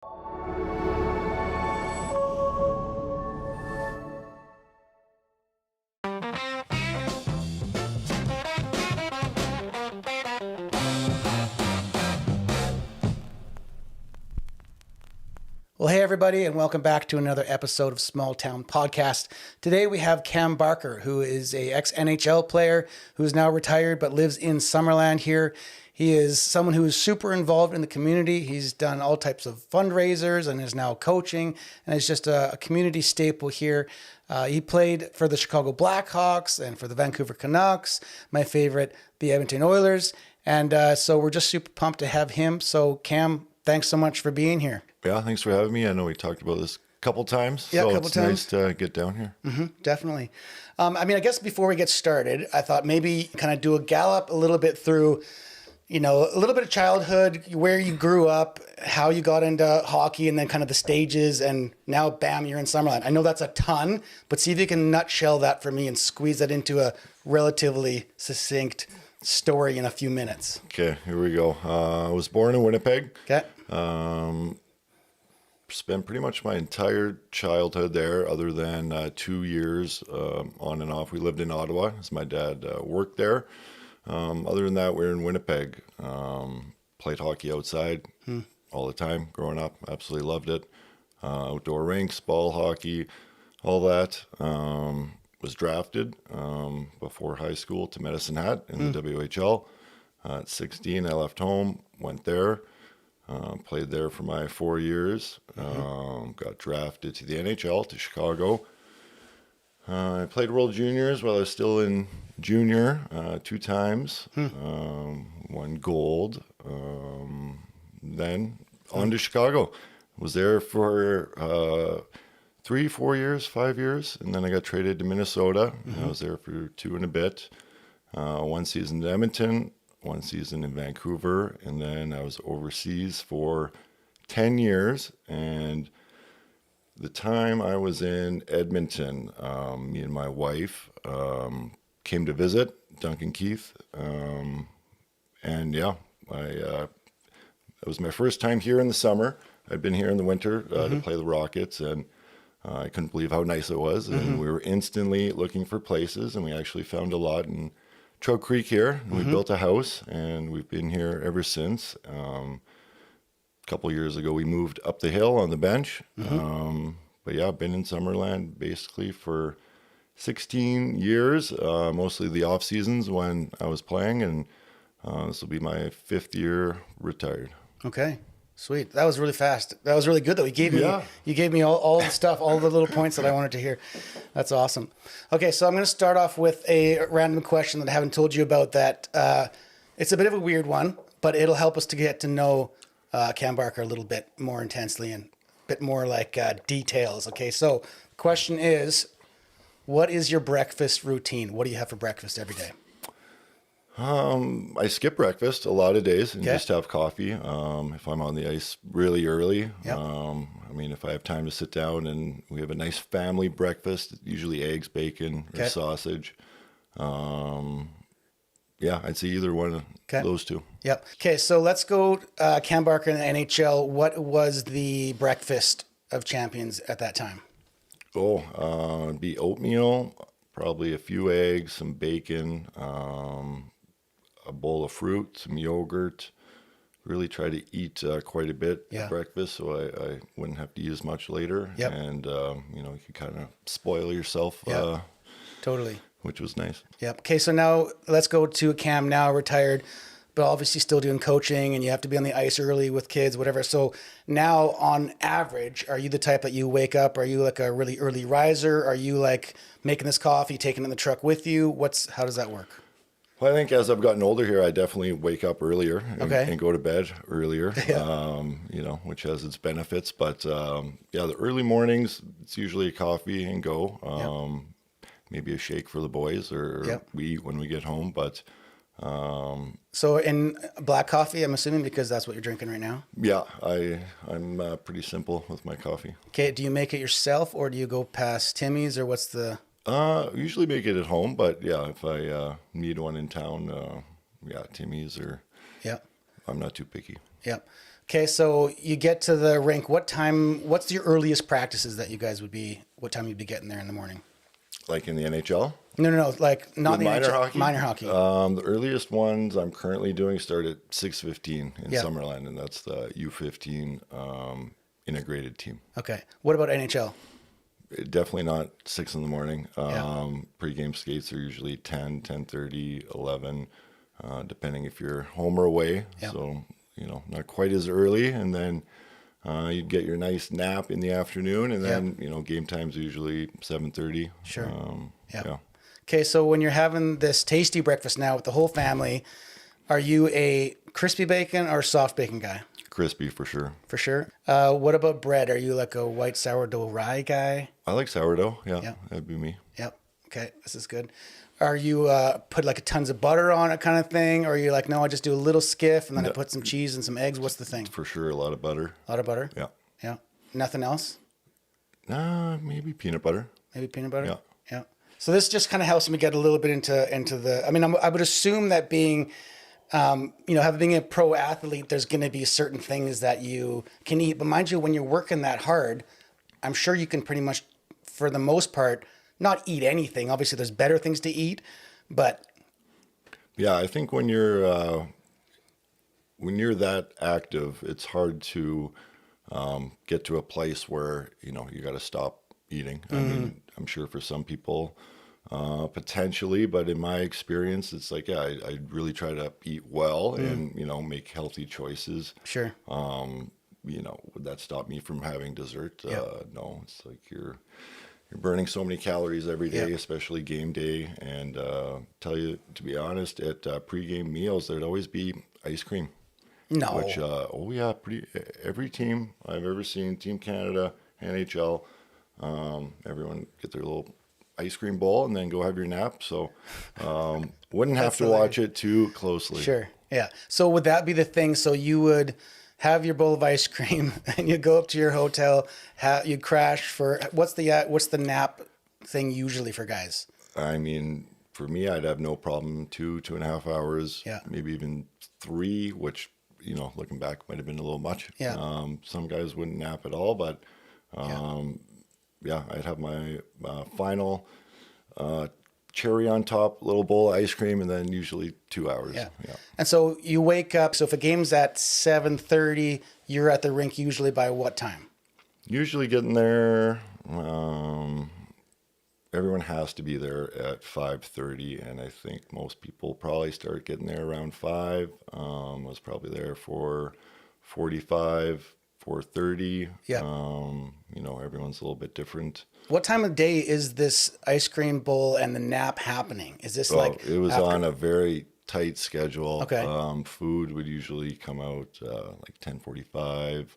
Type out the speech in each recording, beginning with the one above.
Well, hey, everybody, and welcome back to another episode of Small Town Podcast. Today, we have Cam Barker, who is a ex-NHL player who is now retired but lives in Summerland here. He is someone who is super involved in the community. He's done all types of fundraisers and is now coaching, and is just a community staple here. He played for the Chicago Blackhawks and for the Vancouver Canucks, my favorite, the Edmonton Oilers, and so we're just super pumped to have him. So, Cam, thanks so much for being here. Yeah, thanks for having me. I know we talked about this a couple times, yeah, so it's nice to get down here. Definitely. I guess before we get started, I thought maybe kind of do a gallop a little bit through, a little bit of childhood, where you grew up, how you got into hockey, and then kind of the stages, and now, bam, you're in Summerland. I know that's a ton, but see if you can nutshell that for me and squeeze that into a relatively succinct story in a few minutes. Okay, here we go. I was born in Winnipeg. Okay. Spent pretty much my entire childhood there, other than 2 years on and off. We lived in Ottawa, as my dad worked there. Other than that, we were in Winnipeg. Played hockey outside all the time growing up. Absolutely loved it. Outdoor rinks, ball hockey, all that. Was drafted before high school to Medicine Hat in the WHL. At 16, I left home, went there. Played there for my 4 years. Got drafted to the NHL, to Chicago. I played World Juniors while I was still in junior 2 times. Won gold. Then on to Chicago. Was there for 3, 4 years, 5 years. And then I got traded to Minnesota. I was there for 2 and a bit. 1 season in Edmonton. 1 season in Vancouver, and then I was overseas for 10 years. And the time I was in Edmonton, me and my wife came to visit Duncan Keith, and yeah, it was my first time here in the summer. I'd been here in the winter to play the Rockets, and I couldn't believe how nice it was. And we were instantly looking for places, and we actually found a lot in Trout Creek here, and we built a house, and we've been here ever since. A couple years ago, we moved up the hill on the bench. But yeah, I've been in Summerland basically for 16 years, mostly the off seasons when I was playing, and this will be my 5th year retired. Okay. Sweet. That was really fast. That was really good though. You gave me all the stuff, all the little points that I wanted to hear. That's awesome. Okay, so I'm going to start off with a random question that I haven't told you about that. It's a bit of a weird one, but it'll help us to get to know Cam Barker a little bit more intensely and a bit more like details. Okay, so the question is, what is your breakfast routine? What do you have for breakfast every day? I skip breakfast a lot of days and just have coffee. If I'm on the ice really early, if I have time to sit down and we have a nice family breakfast, usually eggs, bacon, or sausage. I'd say either one of those two. Yep. Okay, so let's go Cam Barker in the NHL. What was the breakfast of champions at that time? It'd be oatmeal, probably a few eggs, some bacon, a bowl of fruit, some yogurt. Really try to eat quite a bit at breakfast, so I wouldn't have to eat as much later. And you could kind of spoil yourself. Totally. Which was nice. Yep. Okay, so now let's go to Cam, now retired, but obviously still doing coaching, and you have to be on the ice early with kids, whatever. So now, on average, are you the type that you wake up? Are you like a really early riser? Are you like making this coffee, taking it in the truck with you? How does that work? Well, I think as I've gotten older here, I definitely wake up earlier and go to bed earlier, which has its benefits. But the early mornings, it's usually a coffee and go. Maybe a shake for the boys, or we eat when we get home. But so in black coffee, I'm assuming, because that's what you're drinking right now? Yeah, I'm pretty simple with my coffee. Okay, do you make it yourself, or do you go past Timmy's, or what's the... Usually make it at home, but yeah, if I need one in town, Timmy's, or I'm not too picky. Yep. Okay, so you get to the rink. What's your earliest practices that you guys what time you'd be getting there in the morning? Like in the NHL? No, like not in the minor NHL, hockey? Minor hockey. The earliest ones I'm currently doing start at 6:15 in Yeah. Summerland, and that's the U15 integrated team. Okay. What about NHL? Definitely not 6 in the morning. Yeah. Pre-game skates are usually 10, 10:30, 11, depending if you're home or away. Yeah. So, not quite as early. And then you'd get your nice nap in the afternoon. And then, game time's usually 7:30. Sure. Yeah. Okay, so when you're having this tasty breakfast now with the whole family, are you a crispy bacon or soft bacon guy? Crispy for sure. For sure. What about bread? Are you like a white sourdough rye guy? I like sourdough. Yeah, Yep. that'd be me. Yep. Okay, this is good. Are you put like tons of butter on it kind of thing? Or are you like, no, I just do a little skiff and then I put some cheese and some eggs? What's the thing? For sure, a lot of butter. A lot of butter? Yeah. Yeah. Nothing else? Maybe peanut butter. Maybe peanut butter? Yeah. Yeah. So this just kind of helps me get a little bit into the, I mean, I would assume that being, being a pro athlete, there's going to be certain things that you can eat. But mind you, when you're working that hard, I'm sure you can pretty much, for the most part, not eat anything. Obviously, there's better things to eat, but yeah, I think when you're that active, it's hard to get to a place where you got to stop eating. I mean, I'm sure for some people potentially, but in my experience, it's like I really try to eat well and make healthy choices. sure. Would that stop me from having dessert? No, it's like you're burning so many calories every day, Yeah. especially game day. And tell you, to be honest, at pre-game meals, there'd always be ice cream. No. Which, every team I've ever seen, Team Canada, NHL, everyone get their little ice cream bowl and then go have your nap. So wouldn't have to watch it too closely. Sure. Yeah. So would that be the thing? So you would have your bowl of ice cream and you go up to your hotel, you crash for, what's the nap thing usually for guys? I mean, for me, I'd have no problem 2.5 hours, Yeah. maybe even 3, which, looking back might have been a little much. Yeah. Some guys wouldn't nap at all, but I'd have my final cherry on top, little bowl of ice cream, and then usually 2 hours. Yeah. And so you wake up, so if a game's at 7:30, you're at the rink usually by what time? Usually getting there, everyone has to be there at 5:30, and I think most people probably start getting there around 5. I was probably there for 45, 4:30. Yeah. Everyone's a little bit different. What time of day is this ice cream bowl and the nap happening? Is this like It was after- on a very tight schedule. Okay. Food would usually come out like 10:45.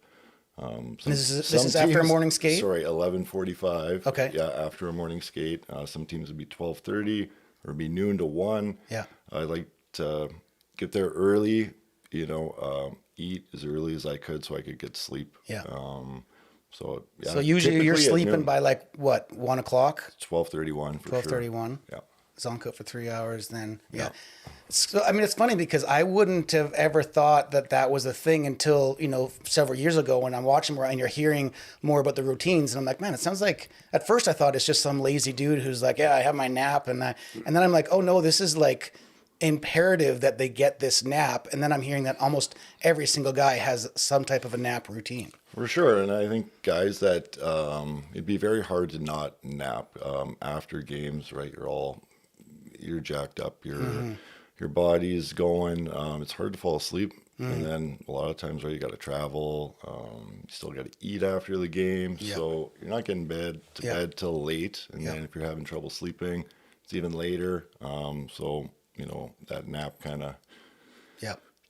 This is after a morning skate? Sorry, 11:45. Okay. Yeah, after a morning skate. Some teams would be 12:30 or it'd be noon to 1. Yeah. I like to get there early, eat as early as I could so I could get sleep. Yeah. So usually you're typically at sleeping noon. by like what, 1 o'clock? 12:31 for 12:31. sure. Yeah. Zonk out for 3 hours, then So I mean, it's funny because I wouldn't have ever thought that was a thing until several years ago when I'm watching more and you're hearing more about the routines, and I'm like, man, it sounds like at first I thought it's just some lazy dude who's like, yeah, I have my nap, and then I'm like, oh no, this is like imperative that they get this nap, and then I'm hearing that almost every single guy has some type of a nap routine. For sure, and I think guys that it'd be very hard to not nap after games, right? You're jacked up, your body's going. It's hard to fall asleep, and then a lot of times, right, you got to travel. You still got to eat after the game, so you're not getting bed till late, and then if you're having trouble sleeping, it's even later. So that nap kind of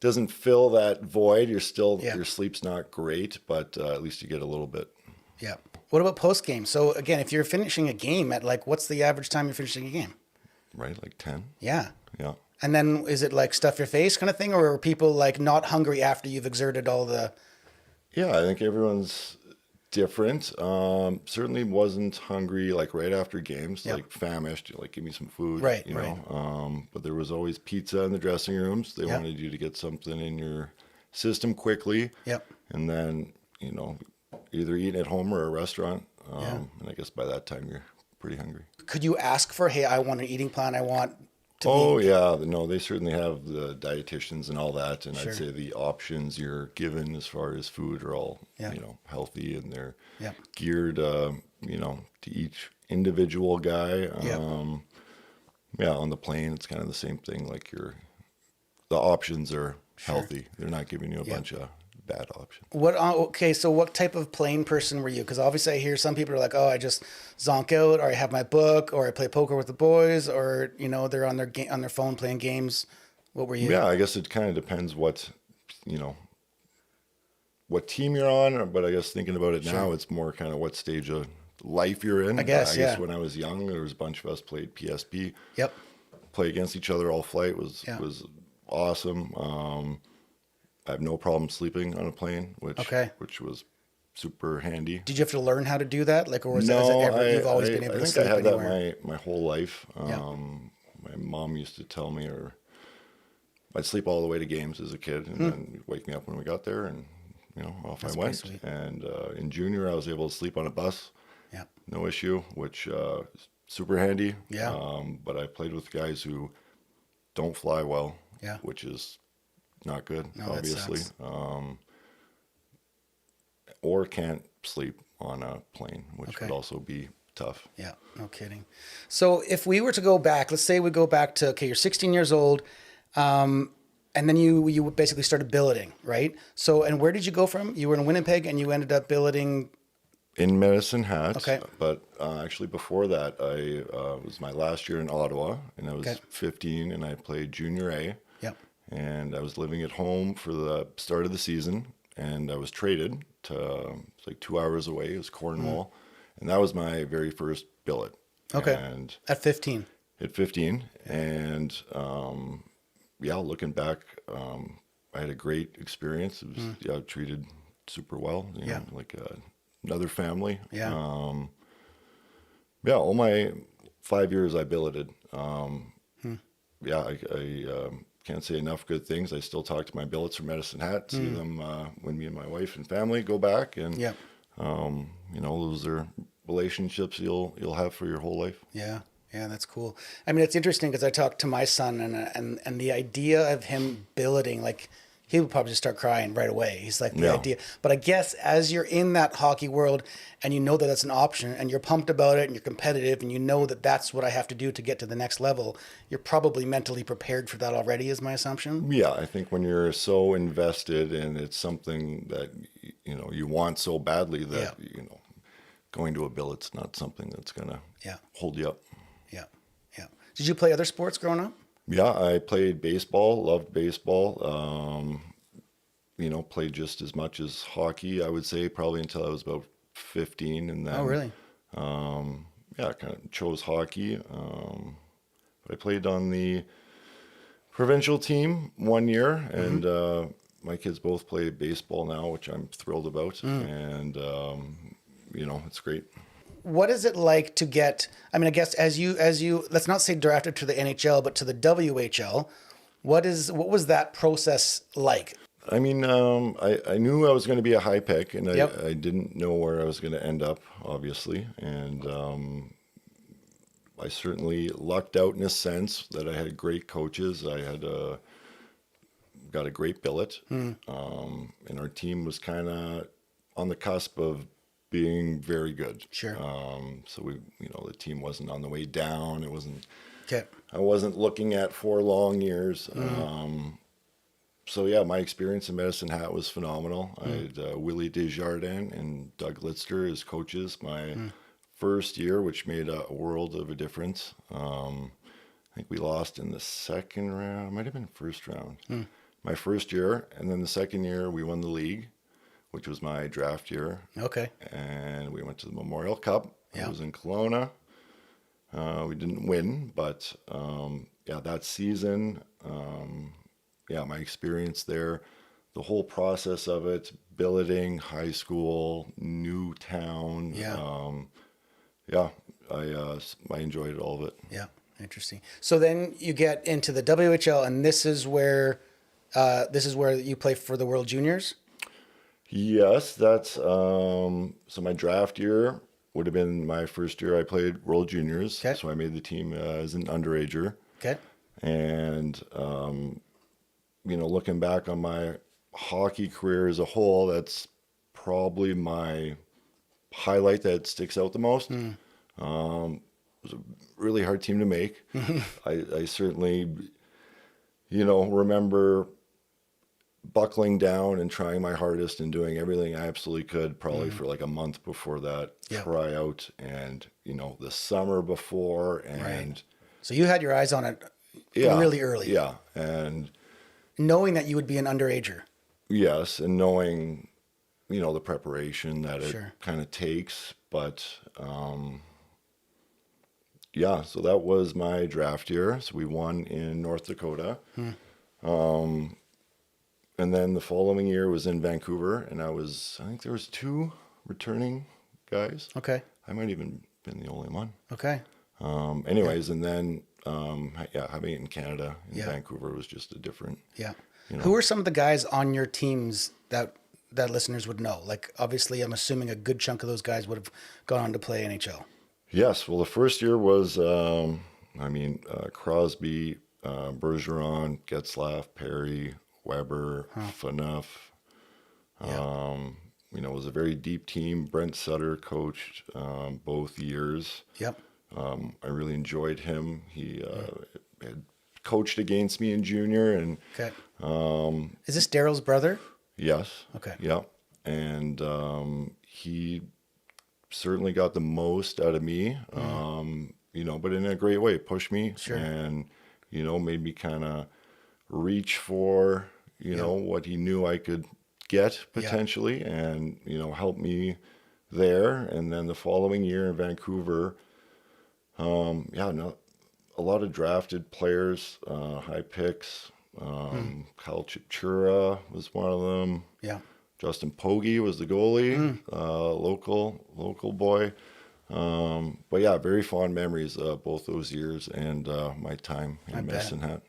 doesn't fill that void. Your sleep's not great, but at least you get a little bit. Yeah. What about post game? So again, if you're finishing a game at like, what's the average time you're finishing a game? Right, like 10. Yeah. Yeah. And then is it like stuff your face kind of thing, or are people like not hungry after you've exerted all the? Yeah, I think everyone's different. Certainly wasn't hungry like right after games, like famished, like give me some food, Right, know. But there was always pizza in the dressing rooms. They wanted you to get something in your system quickly. Yep. And then, either eating at home or a restaurant. Yeah. And I guess by that time you're pretty hungry. Could you ask for, hey, I want an eating plan. I want to yeah. No, they certainly have the dietitians and all that. And Sure. I'd say the options you're given as far as food are all, Yeah. healthy, and they're Yeah. geared, to each individual guy. On the plane, it's kind of the same thing. Like the options are healthy. They're not giving you a bunch of bad options. So what type of plane person were you? Because obviously I hear some people are like, oh, I just zonk out, or I have my book, or I play poker with the boys, or they're on their phone playing games. What were you? Yeah, I guess it kind of depends what team you're on. But I guess thinking about it now, it's more kind of what stage of life you're in. I guess when I was young, there was a bunch of us played PSP. Yep. Play against each other all flight was awesome. I have no problem sleeping on a plane, which was super handy. Did you have to learn how to do that? Like, or was you've always been able to sleep I think I had anywhere? that my whole life. My mom used to tell me, or I'd sleep all the way to games as a kid, and then wake me up when we got there, and off That's I went. pretty sweet. And in junior, I was able to sleep on a bus. Yeah. No issue, which is super handy. Yeah. But I played with guys who don't fly well. Yeah. Which is not good, No, that obviously. sucks. Or can't sleep on a plane, which would also be tough. Yeah, no kidding. So if we were to go back, let's say we go back to, you're 16 years old, and then you basically started billeting, right? So, and where did you go from? You were in Winnipeg, and you ended up billeting in Medicine Hat. Okay. But actually before that, I was my last year in Ottawa, and I was 15, and I played Junior A. Yep. And I was living at home for the start of the season, and I was traded to it's like 2 hours away. It was Cornwall, and that was my very first billet. Okay. And At 15. At 15, and looking back, I had a great experience. It was treated super well. You know, like another family. Yeah. All my 5 years I billeted. I can't say enough good things. I still talk to my billets from Medicine Hat, see them when me and my wife and family go back, and those are relationships you'll have for your whole life. Yeah, that's cool. I mean, it's interesting because I talked to my son, and the idea of him billeting, like, he would probably just start crying right away. He's like, the idea. But I guess as you're in that hockey world and you know that that's an option and you're pumped about it and you're competitive and you know that that's what I have to do to get to the next level, you're probably mentally prepared for that already, is my assumption. Yeah, I think when you're so invested and it's something that, you want so badly that, going to a billet's not something that's going to hold you up. Yeah. Did you play other sports growing up? Yeah, I played baseball, loved baseball. Played just as much as hockey, I would say, probably until I was about 15. And then, Oh, really? I kind of chose hockey. But I played on the provincial team 1 year, and my kids both play baseball now, which I'm thrilled about. And, it's great. What is it like to get, I mean, I guess as you, let's not say drafted to the NHL, but to the WHL, what was that process like? I mean, I knew I was going to be a high pick, and Yep. I didn't know where I was going to end up, obviously. And I certainly lucked out in a sense that I had great coaches. I had got a great billet, and our team was kind of on the cusp of being very good. Sure. So the team wasn't on the way down. It wasn't. Okay. I wasn't looking at 4 long years. My experience in Medicine Hat was phenomenal. I had Willie Desjardins and Doug Litster as coaches my first year, which made a world of a difference. I think we lost in the second round. It might have been first round. My first year, and then the second year we won the league, which was my draft year. Okay. And we went to the Memorial Cup. Yeah. It was in Kelowna. We didn't win, but that season, my experience there, the whole process of it, billeting, high school, new town. I enjoyed all of it. Yeah, interesting. So then you get into the WHL, and this is where This is where you play for the World Juniors? Yes, that's so my draft year would have been my first year I played World Juniors. Okay. So I made the team as an underager. Okay. And, looking back on my hockey career as a whole, that's probably my highlight that sticks out the most. It was a really hard team to make. I certainly, remember buckling down and trying my hardest and doing everything I absolutely could, probably for like a month before that tryout, and the summer before, and so you had your eyes on it really early. Yeah, and knowing that you would be an underager. Yes, and knowing the preparation that it Sure. kind of takes, but so that was my draft year. So we won in North Dakota. And then the following year was in Vancouver, and I think there was 2 returning guys. Okay. I might even been the only one. Okay. Anyways, and then having it in Canada, in Vancouver, was just a different. Yeah. Who are some of the guys on your teams that listeners would know? Like, obviously, I'm assuming a good chunk of those guys would have gone on to play NHL. Yes. Well, the first year was, Crosby, Bergeron, Getzlaff, Perry, Weber, Phaneuf. It was a very deep team. Brent Sutter coached both years. Yep. I really enjoyed him. He had coached against me in junior, and okay. Is this Daryl's brother? Yes. Okay. Yeah, and he certainly got the most out of me. But in a great way, pushed me, sure. and made me kind of reach for what he knew I could get potentially, and help me there. And then the following year in Vancouver, a lot of drafted players, high picks. Kyle Chipchura was one of them. Yeah. Justin Pogge was the goalie, local boy. Very fond memories of both those years and my time in Medicine Hat.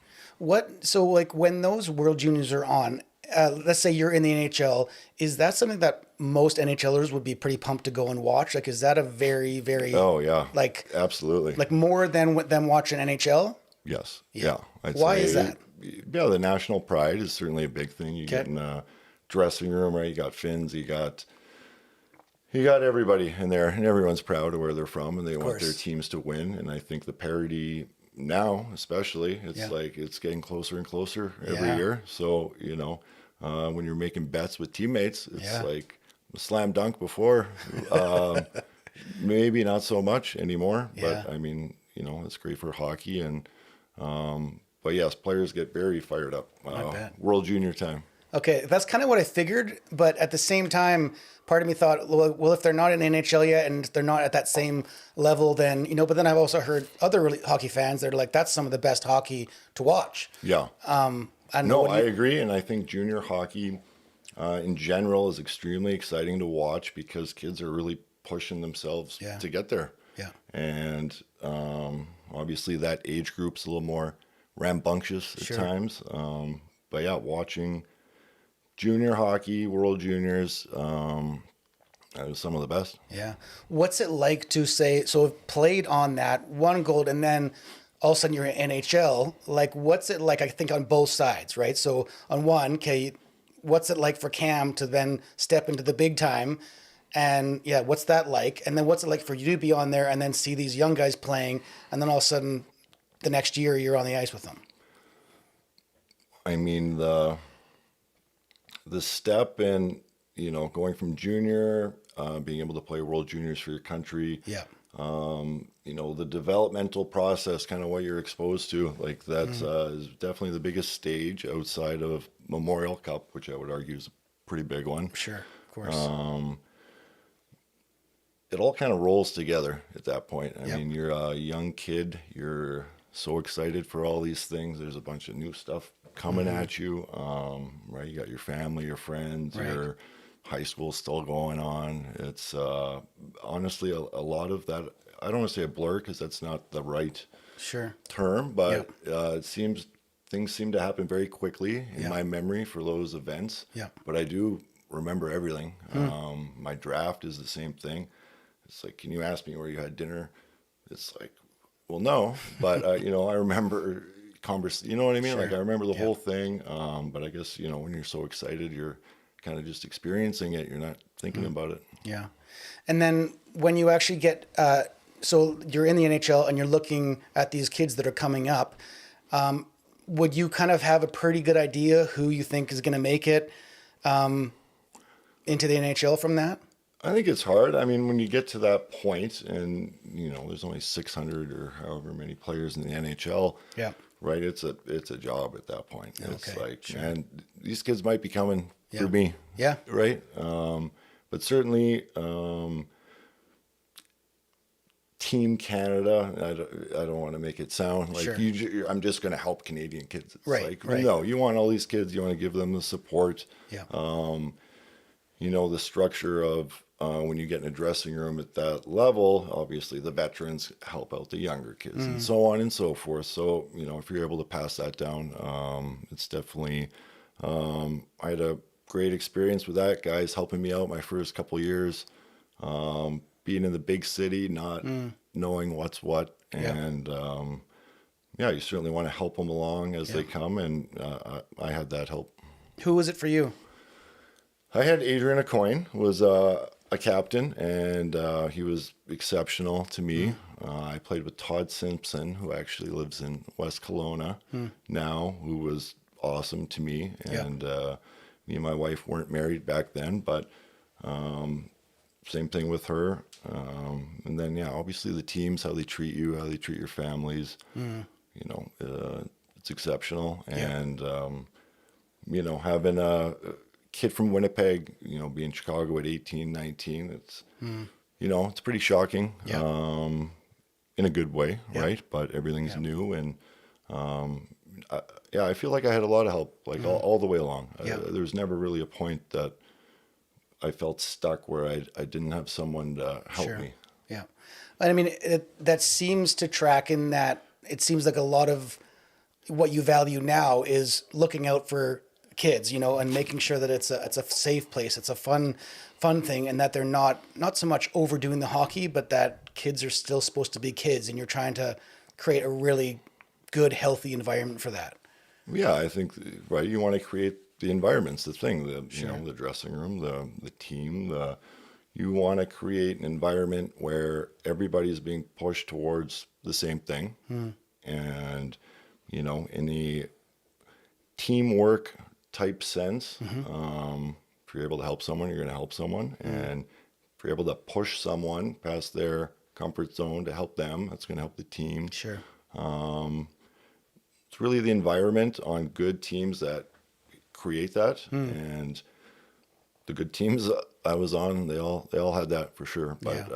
So like when those World Juniors are on, let's say you're in the NHL, is that something that most NHLers would be pretty pumped to go and watch? Like, is that a very, very... Oh, yeah. Like... Absolutely. Like more than them watching NHL? Yes. Yeah. Why is that? Yeah, the national pride is certainly a big thing. You get in a dressing room, right? You got Finns, you got everybody in there, and everyone's proud of where they're from, and they want their teams to win. And I think the parity now, especially, it's like it's getting closer and closer every year. So, when you're making bets with teammates, it's like a slam dunk before. Maybe not so much anymore, but it's great for hockey. And but yes, players get very fired up. World Junior time. Okay, that's kind of what I figured, but at the same time, part of me thought, well, if they're not in NHL yet and they're not at that same level, then, but then I've also heard other hockey fans that are like, that's some of the best hockey to watch. Yeah. I agree, and I think junior hockey in general is extremely exciting to watch because kids are really pushing themselves to get there. Yeah. And obviously that age group's a little more rambunctious at times. Watching junior hockey, World Juniors, that was some of the best. Yeah. What's it like to say, so played on that, won gold, and then all of a sudden you're in NHL? Like, what's it like, I think, on both sides, right? So on one, what's it like for Cam to then step into the big time? And what's that like? And then what's it like for you to be on there and then see these young guys playing, and then all of a sudden the next year you're on the ice with them? I mean, the step in, going from junior, being able to play World Juniors for your country. Yeah. The developmental process, kind of what you're exposed to, like that's is definitely the biggest stage outside of Memorial Cup, which I would argue is a pretty big one. Sure, of course. It all kind of rolls together at that point. I mean, you're a young kid. You're so excited for all these things. There's a bunch of new stuff coming at you, right? You got your family, your friends, your high school still going on. It's honestly a lot of that. I don't want to say a blur because that's not the right term, but it seems things seem to happen very quickly in my memory for those events. Yeah. But I do remember everything. My draft is the same thing. It's like, can you ask me where you had dinner? It's like, well, no, but I remember you know what I mean? Sure. Like I remember the whole thing. But I guess, when you're so excited, you're kind of just experiencing it. You're not thinking about it. Yeah. And then when you actually get, so you're in the NHL and you're looking at these kids that are coming up, would you kind of have a pretty good idea who you think is going to make it into the NHL from that? I think it's hard. I mean, when you get to that point and, there's only 600 or however many players in the NHL, yeah, right? It's a job at that point. It's okay, like, sure. man, these kids might be coming for me. Yeah. Right? But certainly, Team Canada, I don't want to make it sound like Sure. I'm just going to help Canadian kids. It's Right. no, you want all these kids, you want to give them the support. Yeah. The structure of when you get in a dressing room at that level, obviously the veterans help out the younger kids and so on and so forth. So, if you're able to pass that down, it's definitely, I had a great experience with that. Guys helping me out my first couple years, being in the big city, not knowing what's what. And, you certainly want to help them along as they come. And I had that help. Who was it for you? I had Adrian Aucoin, was a captain, and he was exceptional to me. I played with Todd Simpson, who actually lives in West Kelowna now, who was awesome to me. And me and my wife weren't married back then, but same thing with her. And then, obviously the teams, how they treat you, how they treat your families, it's exceptional. And, having a kid from Winnipeg, be in Chicago at 18, 19, it's, it's pretty shocking in a good way, right? But everything's new. And, I feel like I had a lot of help, like all the way along. There was never really a point that I felt stuck where I didn't have someone to help me. Yeah. I mean, that seems to track in that it seems like a lot of what you value now is looking out for kids, and making sure that it's a safe place, it's a fun thing, and that they're not so much overdoing the hockey, but that kids are still supposed to be kids, and you're trying to create a really good, healthy environment for that. Yeah, I think, right, you want to create the environment's the thing, the dressing room, the team, you want to create an environment where everybody's being pushed towards the same thing. And, in the teamwork type sense, if you're able to help someone, you're going to help someone. And if you're able to push someone past their comfort zone to help them, that's going to help the team. Sure. It's really the environment on good teams that create that. And the good teams I was on, they all had that for sure. But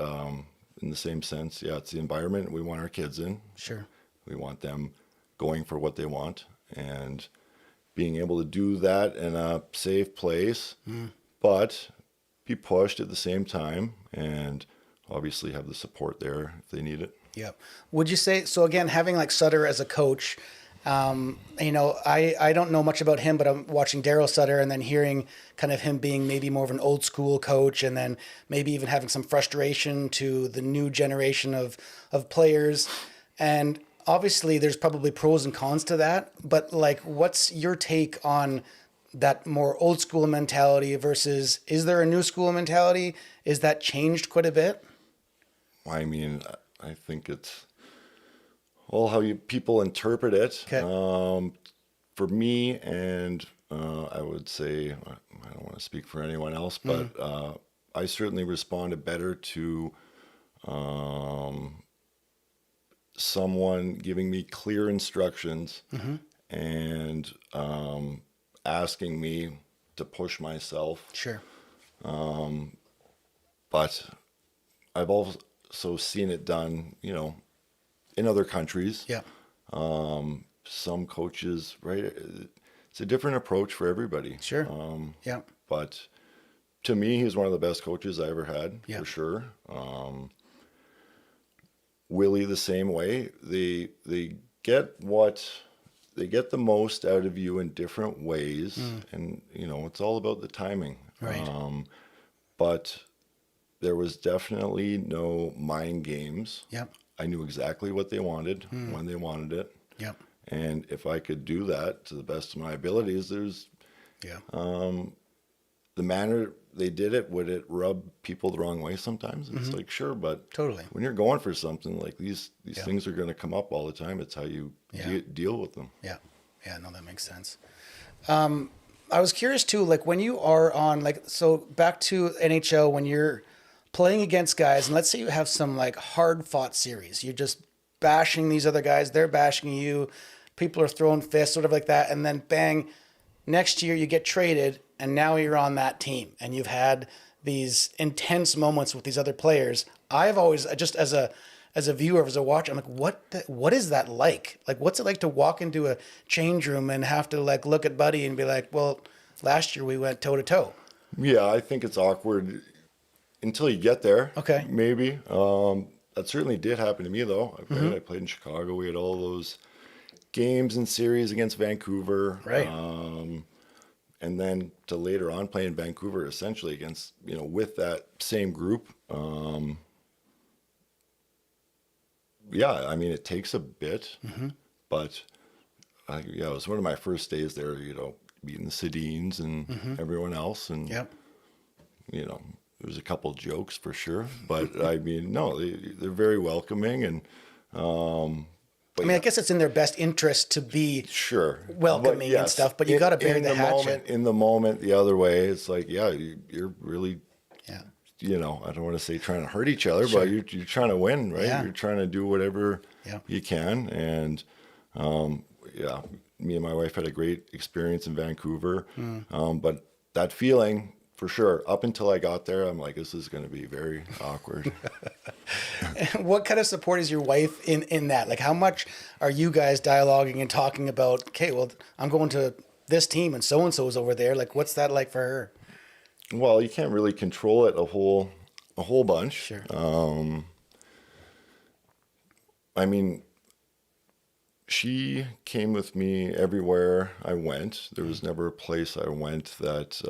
in the same sense, it's the environment we want our kids in. Sure. We want them going for what they want and being able to do that in a safe place, but be pushed at the same time and obviously have the support there if they need it. Yeah. Would you say, so again, having like Sutter as a coach, I don't know much about him, but I'm watching Daryl Sutter and then hearing kind of him being maybe more of an old school coach and then maybe even having some frustration to the new generation of players. And obviously there's probably pros and cons to that, but like, what's your take on that more old school mentality versus, is there a new school mentality? Is that changed quite a bit? I mean, I think it's all how people interpret it. Okay. For me, and I would say, I don't want to speak for anyone else, but I certainly responded better to someone giving me clear instructions and asking me to push myself. Sure. But I've also seen it done, in other countries. Yeah. Some coaches, right? It's a different approach for everybody. Sure. Yeah. But to me, he's one of the best coaches I ever had, Yeah. for sure. Willie the same way. They get what they get the most out of you in different ways, and it's all about the timing. Right. But there was definitely no mind games. Yep. I knew exactly what they wanted, when they wanted it. Yep. And if I could do that to the best of my abilities, there's the manner they did it, would it rub people the wrong way sometimes? It's like, sure, but Totally. when you're going for something like these things are going to come up all the time. It's how you deal with them. Yeah. Yeah. No, that makes sense. I was curious too, like when you are on, like, so back to NHL, when you're playing against guys, and let's say you have some like hard fought series, you're just bashing these other guys, they're bashing you, people are throwing fists, sort of like that. And then bang, next year you get traded and now you're on that team and you've had these intense moments with these other players. I've always, just as a viewer, as a watcher, I'm like, what is that like? Like, what's it like to walk into a change room and have to like look at Buddy and be like, well, last year we went toe to toe. Yeah, I think it's awkward until you get there. Okay. Maybe. That certainly did happen to me though. I played in Chicago. We had all those games and series against Vancouver. Right. And then to later on play in Vancouver, essentially against, with that same group. Yeah, I mean, it takes a bit, but it was one of my first days there, meeting the Sedins and everyone else. And, there was a couple jokes for sure, but I mean, no, they're very welcoming. And, I guess it's in their best interest to be welcoming and stuff, but you got to bury the hatchet. In the moment, the other way, it's like, you're really, I don't want to say trying to hurt each other, but you're trying to win, right? Yeah. You're trying to do whatever you can. And, me and my wife had a great experience in Vancouver. But that feeling, for sure, up until I got there, I'm like, this is going to be very awkward. What kind of support is your wife in that? Like, how much are you guys dialoguing and talking about, okay, well, I'm going to this team and so is over there. Like, what's that like for her? Well, you can't really control it a whole bunch. Sure. I mean, she came with me everywhere I went. There was never a place I went that,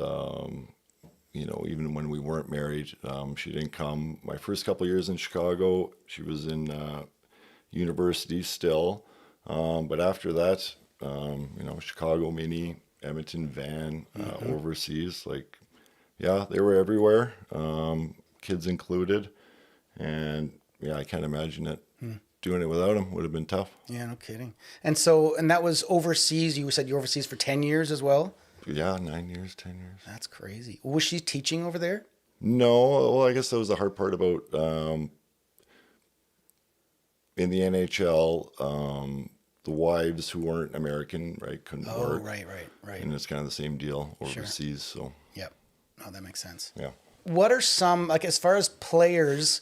even when we weren't married, she didn't come. My first couple of years in Chicago, she was in university still. But after that, Chicago mini, Edmonton van, overseas, like, they were everywhere, kids included. And I can't imagine it. Doing it without them would have been tough. Yeah, no kidding. And so, and that was overseas. You said you were overseas for 10 years as well? Yeah, 9 years, 10 years. That's crazy. Was she teaching over there? No. Well, I guess that was the hard part about in the NHL, the wives who weren't American, right, couldn't work. Right. And it's kind of the same deal overseas. So. Yep. Oh, that makes sense. Yeah. What are some, like, as far as players,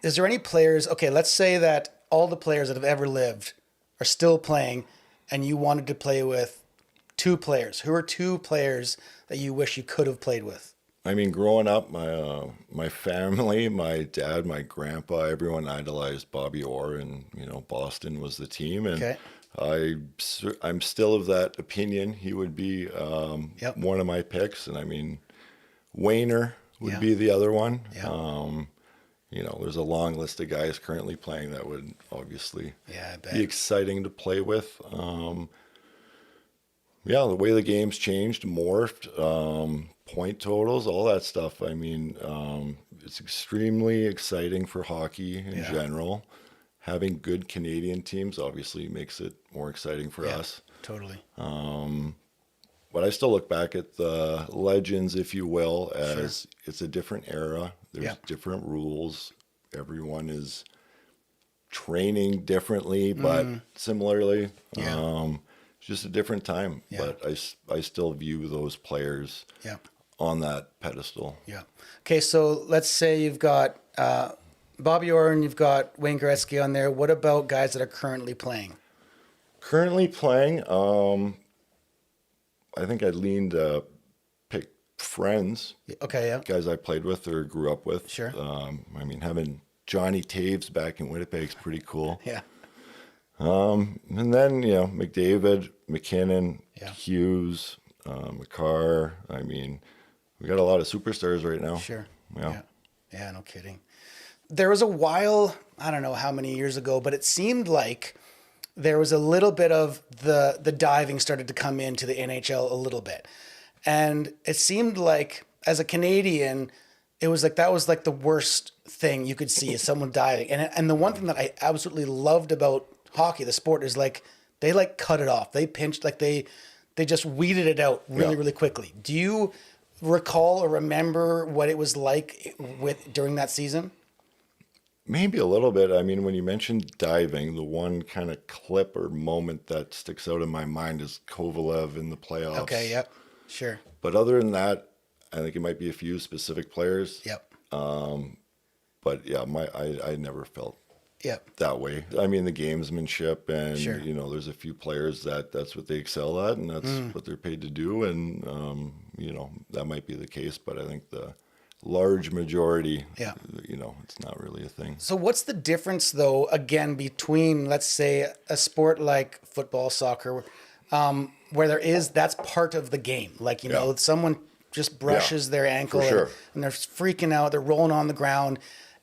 is there any players, okay, let's say that all the players that have ever lived are still playing and you wanted to play with two players. Who are two players that you wish you could have played with? I mean, growing up, my family, my dad, my grandpa, everyone idolized Bobby Orr, and, Boston was the team. And I'm still of that opinion. He would be one of my picks. And I mean, Wayner would be the other one. Yeah. There's a long list of guys currently playing that would obviously be exciting to play with. The way the game's changed, morphed, point totals, all that stuff. I mean, it's extremely exciting for hockey in general. Having good Canadian teams obviously makes it more exciting for us. Totally. But I still look back at the legends, if you will, as it's a different era. There's different rules. Everyone is training differently, but similarly. It's just a different time. Yeah. But I still view those players on that pedestal. Yeah. Okay, so let's say you've got Bobby Orr and you've got Wayne Gretzky on there. What about guys that are currently playing? Currently playing, I think I'd lean to pick friends. Okay, yeah. Guys I played with or grew up with. Sure. I mean, having Johnny Taves back in Winnipeg is pretty cool. Yeah. And then, McDavid, McKinnon, Yeah. Hughes, McCarr. I mean, we got a lot of superstars right now. Sure. Yeah. Yeah, no kidding. There was a while, I don't know how many years ago, but it seemed like there was a little bit of the diving started to come into the NHL a little bit. And it seemed like as a Canadian, it was like that was like the worst thing you could see is someone diving. And the one thing that I absolutely loved about hockey, the sport, is like they like cut it off. They pinched, like they just weeded it out really, really quickly. Do you recall or remember what it was like during that season? Maybe a little bit. I mean, when you mentioned diving, the one kind of clip or moment that sticks out in my mind is Kovalev in the playoffs. Okay, yep, sure. But other than that, I think it might be a few specific players. Yep. But yeah, I never felt Yep. that way. I mean, the gamesmanship and, Sure. there's a few players that's what they excel at and that's what they're paid to do. And, that might be the case, but I think the large majority, Yeah. it's not really a thing. So what's the difference, though, again, between, let's say, a sport like football, soccer, where that's part of the game. Like, someone just brushes their ankle for sure. and they're freaking out, they're rolling on the ground.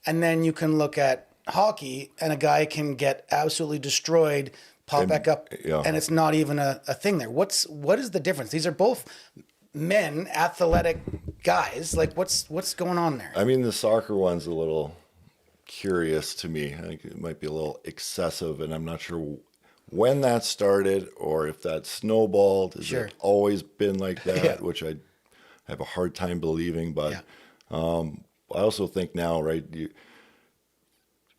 And then you can look at hockey and a guy can get absolutely destroyed, pop back up, and it's not even a thing there. What is the difference? These are both men, athletic guys. Like, what's going on there? I mean, the soccer one's a little curious to me. I think it might be a little excessive, and I'm not sure when that started or if that snowballed. Has Sure. it always been like that? Yeah. Which I have a hard time believing. But Yeah. I also think now, right,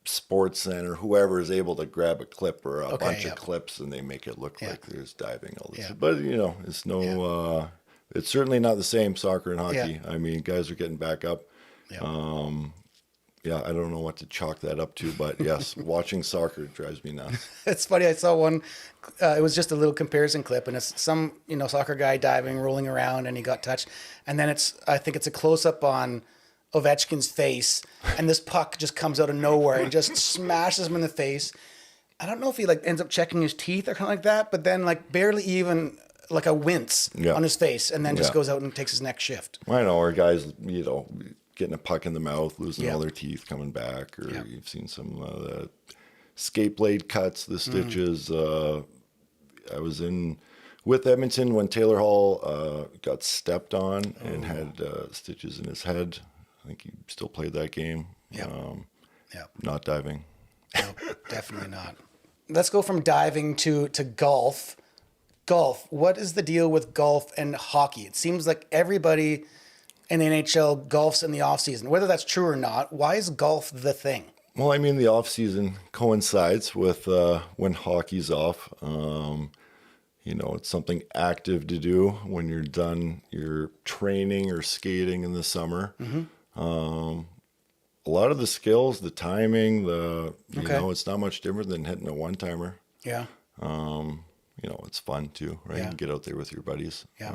Sports Center, whoever is able to grab a clip or a bunch of clips and they make it look like there's diving all this. But, it's no... It's certainly not the same soccer and hockey. Yeah. I mean, guys are getting back up. Yeah. I don't know what to chalk that up to, but yes, watching soccer drives me nuts. It's funny. I saw one. It was just a little comparison clip, and it's some soccer guy diving, rolling around, and he got touched. And then I think it's a close up on Ovechkin's face, and this puck just comes out of nowhere and just smashes him in the face. I don't know if he ends up checking his teeth or something like that, but then barely even like a wince on his face, and then just goes out and takes his next shift. I know, or guys, getting a puck in the mouth, losing all their teeth, coming back, or you've seen some the skate blade cuts, the stitches. I was with Edmonton when Taylor Hall got stepped on and had stitches in his head. I think he still played that game. Not diving. No, definitely not. Let's go from diving to golf. Golf. What is the deal with golf and hockey? It seems like everybody in the NHL golfs in the off season. Whether that's true or not, why is golf the thing? Well, I mean, the off season coincides with when hockey's off. It's something active to do when you're done your training or skating in the summer. A lot of the skills, the timing, it's not much different than hitting a one-timer. Yeah. It's fun too, right? Yeah. You can get out there with your buddies. Yeah.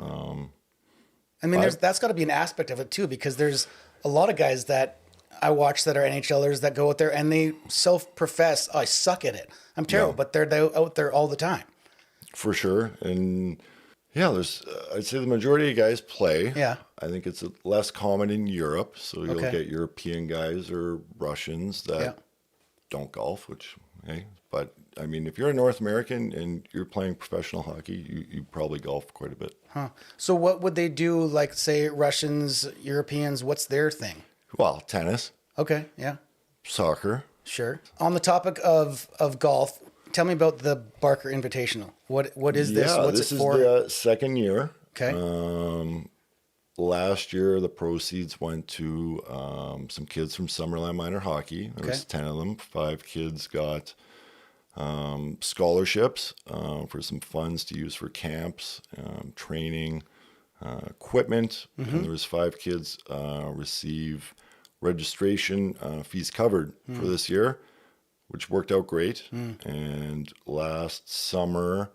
I mean, that's got to be an aspect of it too, because there's a lot of guys that I watch that are NHLers that go out there and they self-profess, I suck at it. I'm terrible, but they're out there all the time. For sure. And there's, I'd say the majority of guys play. Yeah. I think it's less common in Europe. So you'll get European guys or Russians that don't golf, but I mean, if you're a North American and you're playing professional hockey, you probably golf quite a bit. Huh. So what would they do, like, say, Russians, Europeans, what's their thing? Well, tennis. Okay, yeah. Soccer. Sure. On the topic of golf, tell me about the Barker Invitational. What is this? What's this it for? is the second year. Okay. Last year, the proceeds went to some kids from Summerland Minor Hockey. There was 10 of them. 5 kids got scholarships for some funds to use for camps, training, equipment. And there was 5 kids receive registration fees covered for this year, which worked out great. And last summer,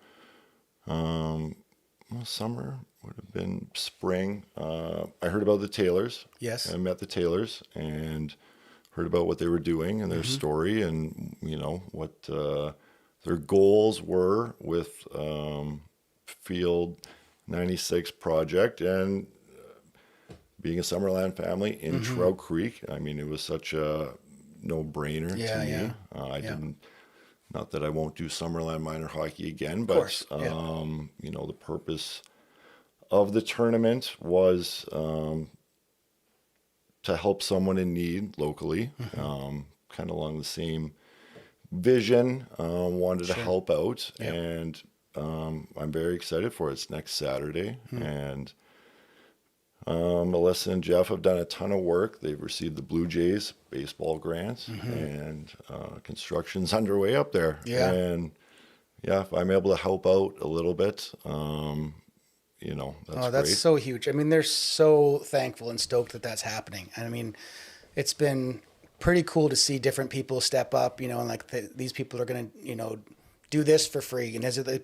summer would have been spring. I heard about the Taylors. Yes. I met the Taylors and heard about what they were doing and their story and, what their goals were with Field 96 project and being a Summerland family in Trout Creek. I mean, it was such a no-brainer to me. I didn't, not that I won't do Summerland minor hockey again, but you know, the purpose of the tournament was to help someone in need locally, kind of along the same vision, wanted to help out, and I'm very excited for it. It's next Saturday, and Melissa and Jeff have done a ton of work. They've received the Blue Jays baseball grant, and construction's underway up there. And if I'm able to help out a little bit, you know, that's great. So huge. I mean, they're so thankful and stoked that that's happening. And I mean, it's been pretty cool to see different people step up, you know, and like these people are going to, you know, do this for free. And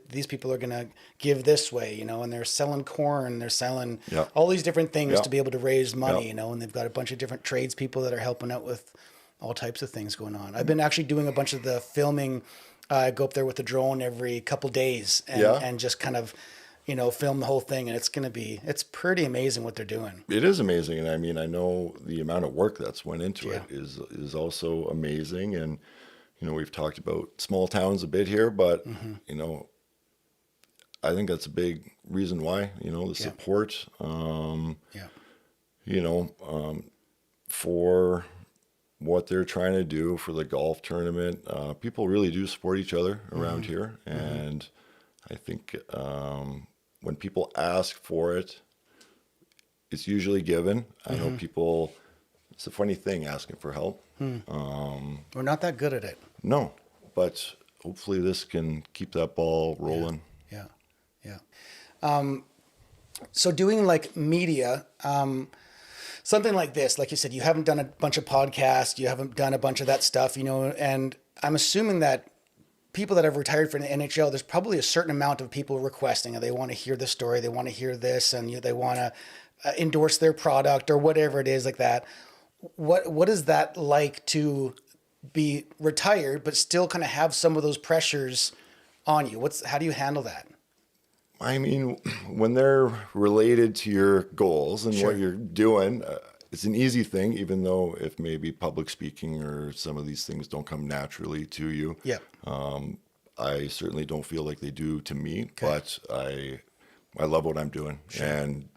these people are going to give this way, you know, and they're selling corn, they're selling all these different things to be able to raise money, you know, and they've got a bunch of different tradespeople that are helping out with all types of things going on. I've been actually doing a bunch of the filming. I go up there with the drone every couple days and just kind of, you know, film the whole thing, and it's pretty amazing what they're doing. It is amazing. And I mean, I know the amount of work that's went into it is also amazing. And, you know, we've talked about small towns a bit here, but, you know, I think that's a big reason why, you know, the support, you know, for what they're trying to do for the golf tournament. People really do support each other around here. And I think, when people ask for it, it's usually given. I know people, it's a funny thing asking for help. We're not that good at it. No, but hopefully this can keep that ball rolling. So doing like media, something like this, like you said, you haven't done a bunch of podcasts, you haven't done a bunch of that stuff, you know, and I'm assuming that people that have retired from the NHL, there's probably a certain amount of people requesting, and they want to hear the story, they want to hear this, and they want to endorse their product or whatever it is like that. What is that like to be retired, but still kind of have some of those pressures on you? How do you handle that? I mean, when they're related to your goals and what you're doing, it's an easy thing, even though if maybe public speaking or some of these things don't come naturally to you. I certainly don't feel like they do to me, but I love what I'm doing, and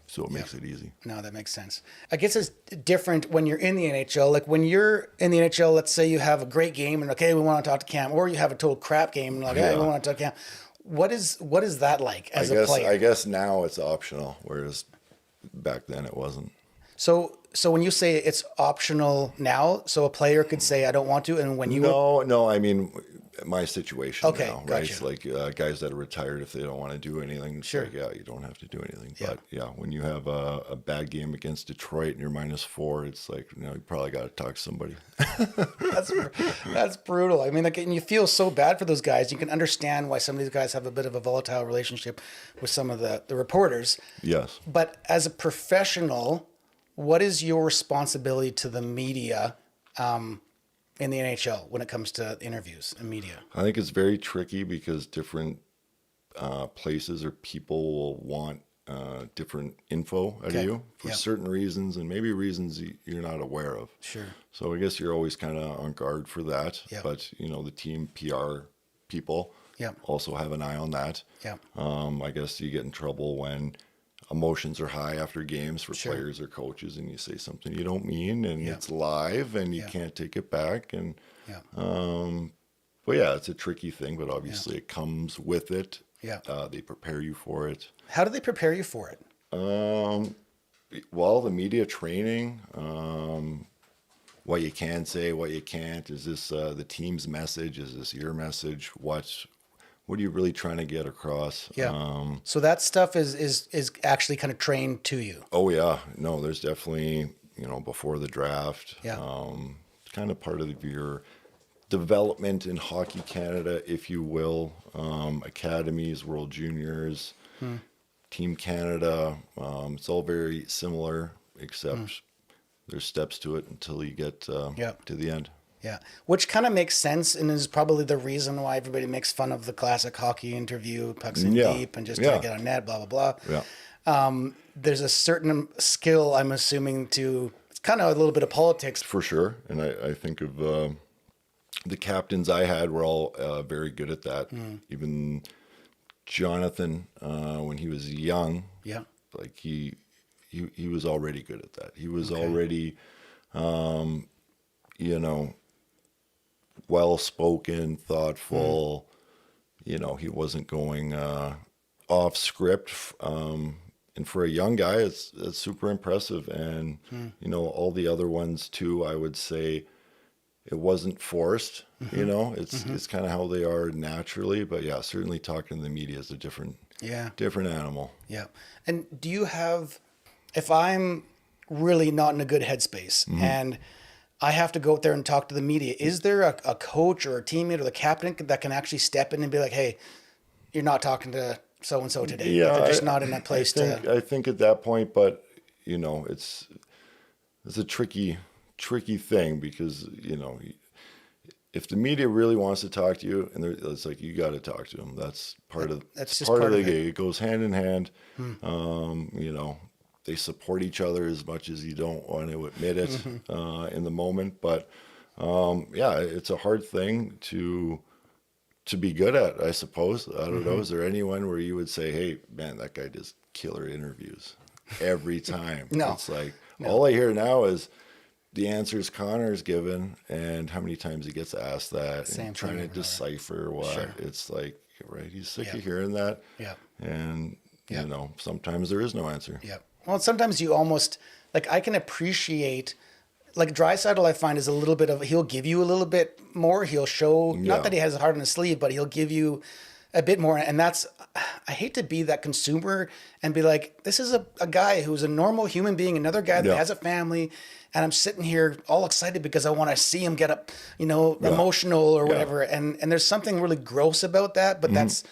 so it makes it easy. No, that makes sense. I guess it's different when you're in the NHL. Like when you're in the NHL, let's say you have a great game and okay, we want to talk to Cam, or you have a total crap game and like, hey, we want to talk to Cam. What is that like as a player? I guess now it's optional, whereas back then it wasn't. So when you say it's optional now, so a player could say, I don't want to, and when you... No, I mean, my situation now, right? Gotcha. It's like guys that are retired, if they don't want to do anything, it's like, you don't have to do anything. But when you have a bad game against Detroit and you're -4, it's like, you probably got to talk to somebody. That's brutal. I mean, like, and you feel so bad for those guys. You can understand why some of these guys have a bit of a volatile relationship with some of the reporters. Yes. But as a professional, what is your responsibility to the media in the NHL when it comes to interviews and media? I think it's very tricky because different places or people will want different info out of you for certain reasons, and maybe reasons you're not aware of. Sure. So I guess you're always kind of on guard for that. But, the team PR people also have an eye on that. I guess you get in trouble when emotions are high after games for players or coaches, and you say something you don't mean, and it's live, and you can't take it back. And but it's a tricky thing, but obviously it comes with it. They prepare you for it. How do they prepare you for it? Well, the media training, what you can say, what you can't. Is this the team's message? Is this your message? What are you really trying to get across? So that stuff is actually kind of trained to you. Oh yeah, no, there's definitely, before the draft, kind of part of your development in Hockey Canada, if you will, academies, World Juniors, Team Canada. It's all very similar, except there's steps to it until you get to the end. Yeah, which kind of makes sense and is probably the reason why everybody makes fun of the classic hockey interview, pucks in deep and just try to get on net, blah, blah, blah. Yeah. There's a certain skill, I'm assuming, to, it's kind of a little bit of politics. For sure. And I think of the captains I had were all very good at that. Even Jonathan, when he was young, like he was already good at that. He was already, you know, well-spoken, thoughtful. You know, he wasn't going off script. And for a young guy, it's super impressive. And, you know, all the other ones too, I would say it wasn't forced, you know, it's kind of how they are naturally. But yeah, certainly talking to the media is a different animal. Yeah. And do you have, if I'm really not in a good headspace and I have to go out there and talk to the media, is there a coach or a teammate or the captain that can actually step in and be like, hey, you're not talking to so-and-so today? Yeah, they're just not in that place I think at that point, but you know, it's a tricky thing because, you know, if the media really wants to talk to you, and it's like, you got to talk to them. That's part of the game. It goes hand in hand. You know, they support each other as much as you don't want to admit it in the moment. But yeah, it's a hard thing to be good at, I suppose. I don't know. Is there anyone where you would say, hey, man, that guy does killer interviews every time? No. It's like, all I hear now is the answers Connor's given and how many times he gets asked that and trying to decipher what. Sure. It's like, right, he's sick of hearing that. Yeah. And, you know, sometimes there is no answer. Yeah. Well, sometimes you almost, like, I can appreciate, like, Draisaitl, I find, is a little bit of, he'll give you a little bit more. He'll show, not that he has a heart on his sleeve, but he'll give you a bit more. And that's, I hate to be that consumer and be like, this is a guy who's a normal human being, another guy that has a family, and I'm sitting here all excited because I want to see him get up, you know, emotional or whatever. And there's something really gross about that, but that's,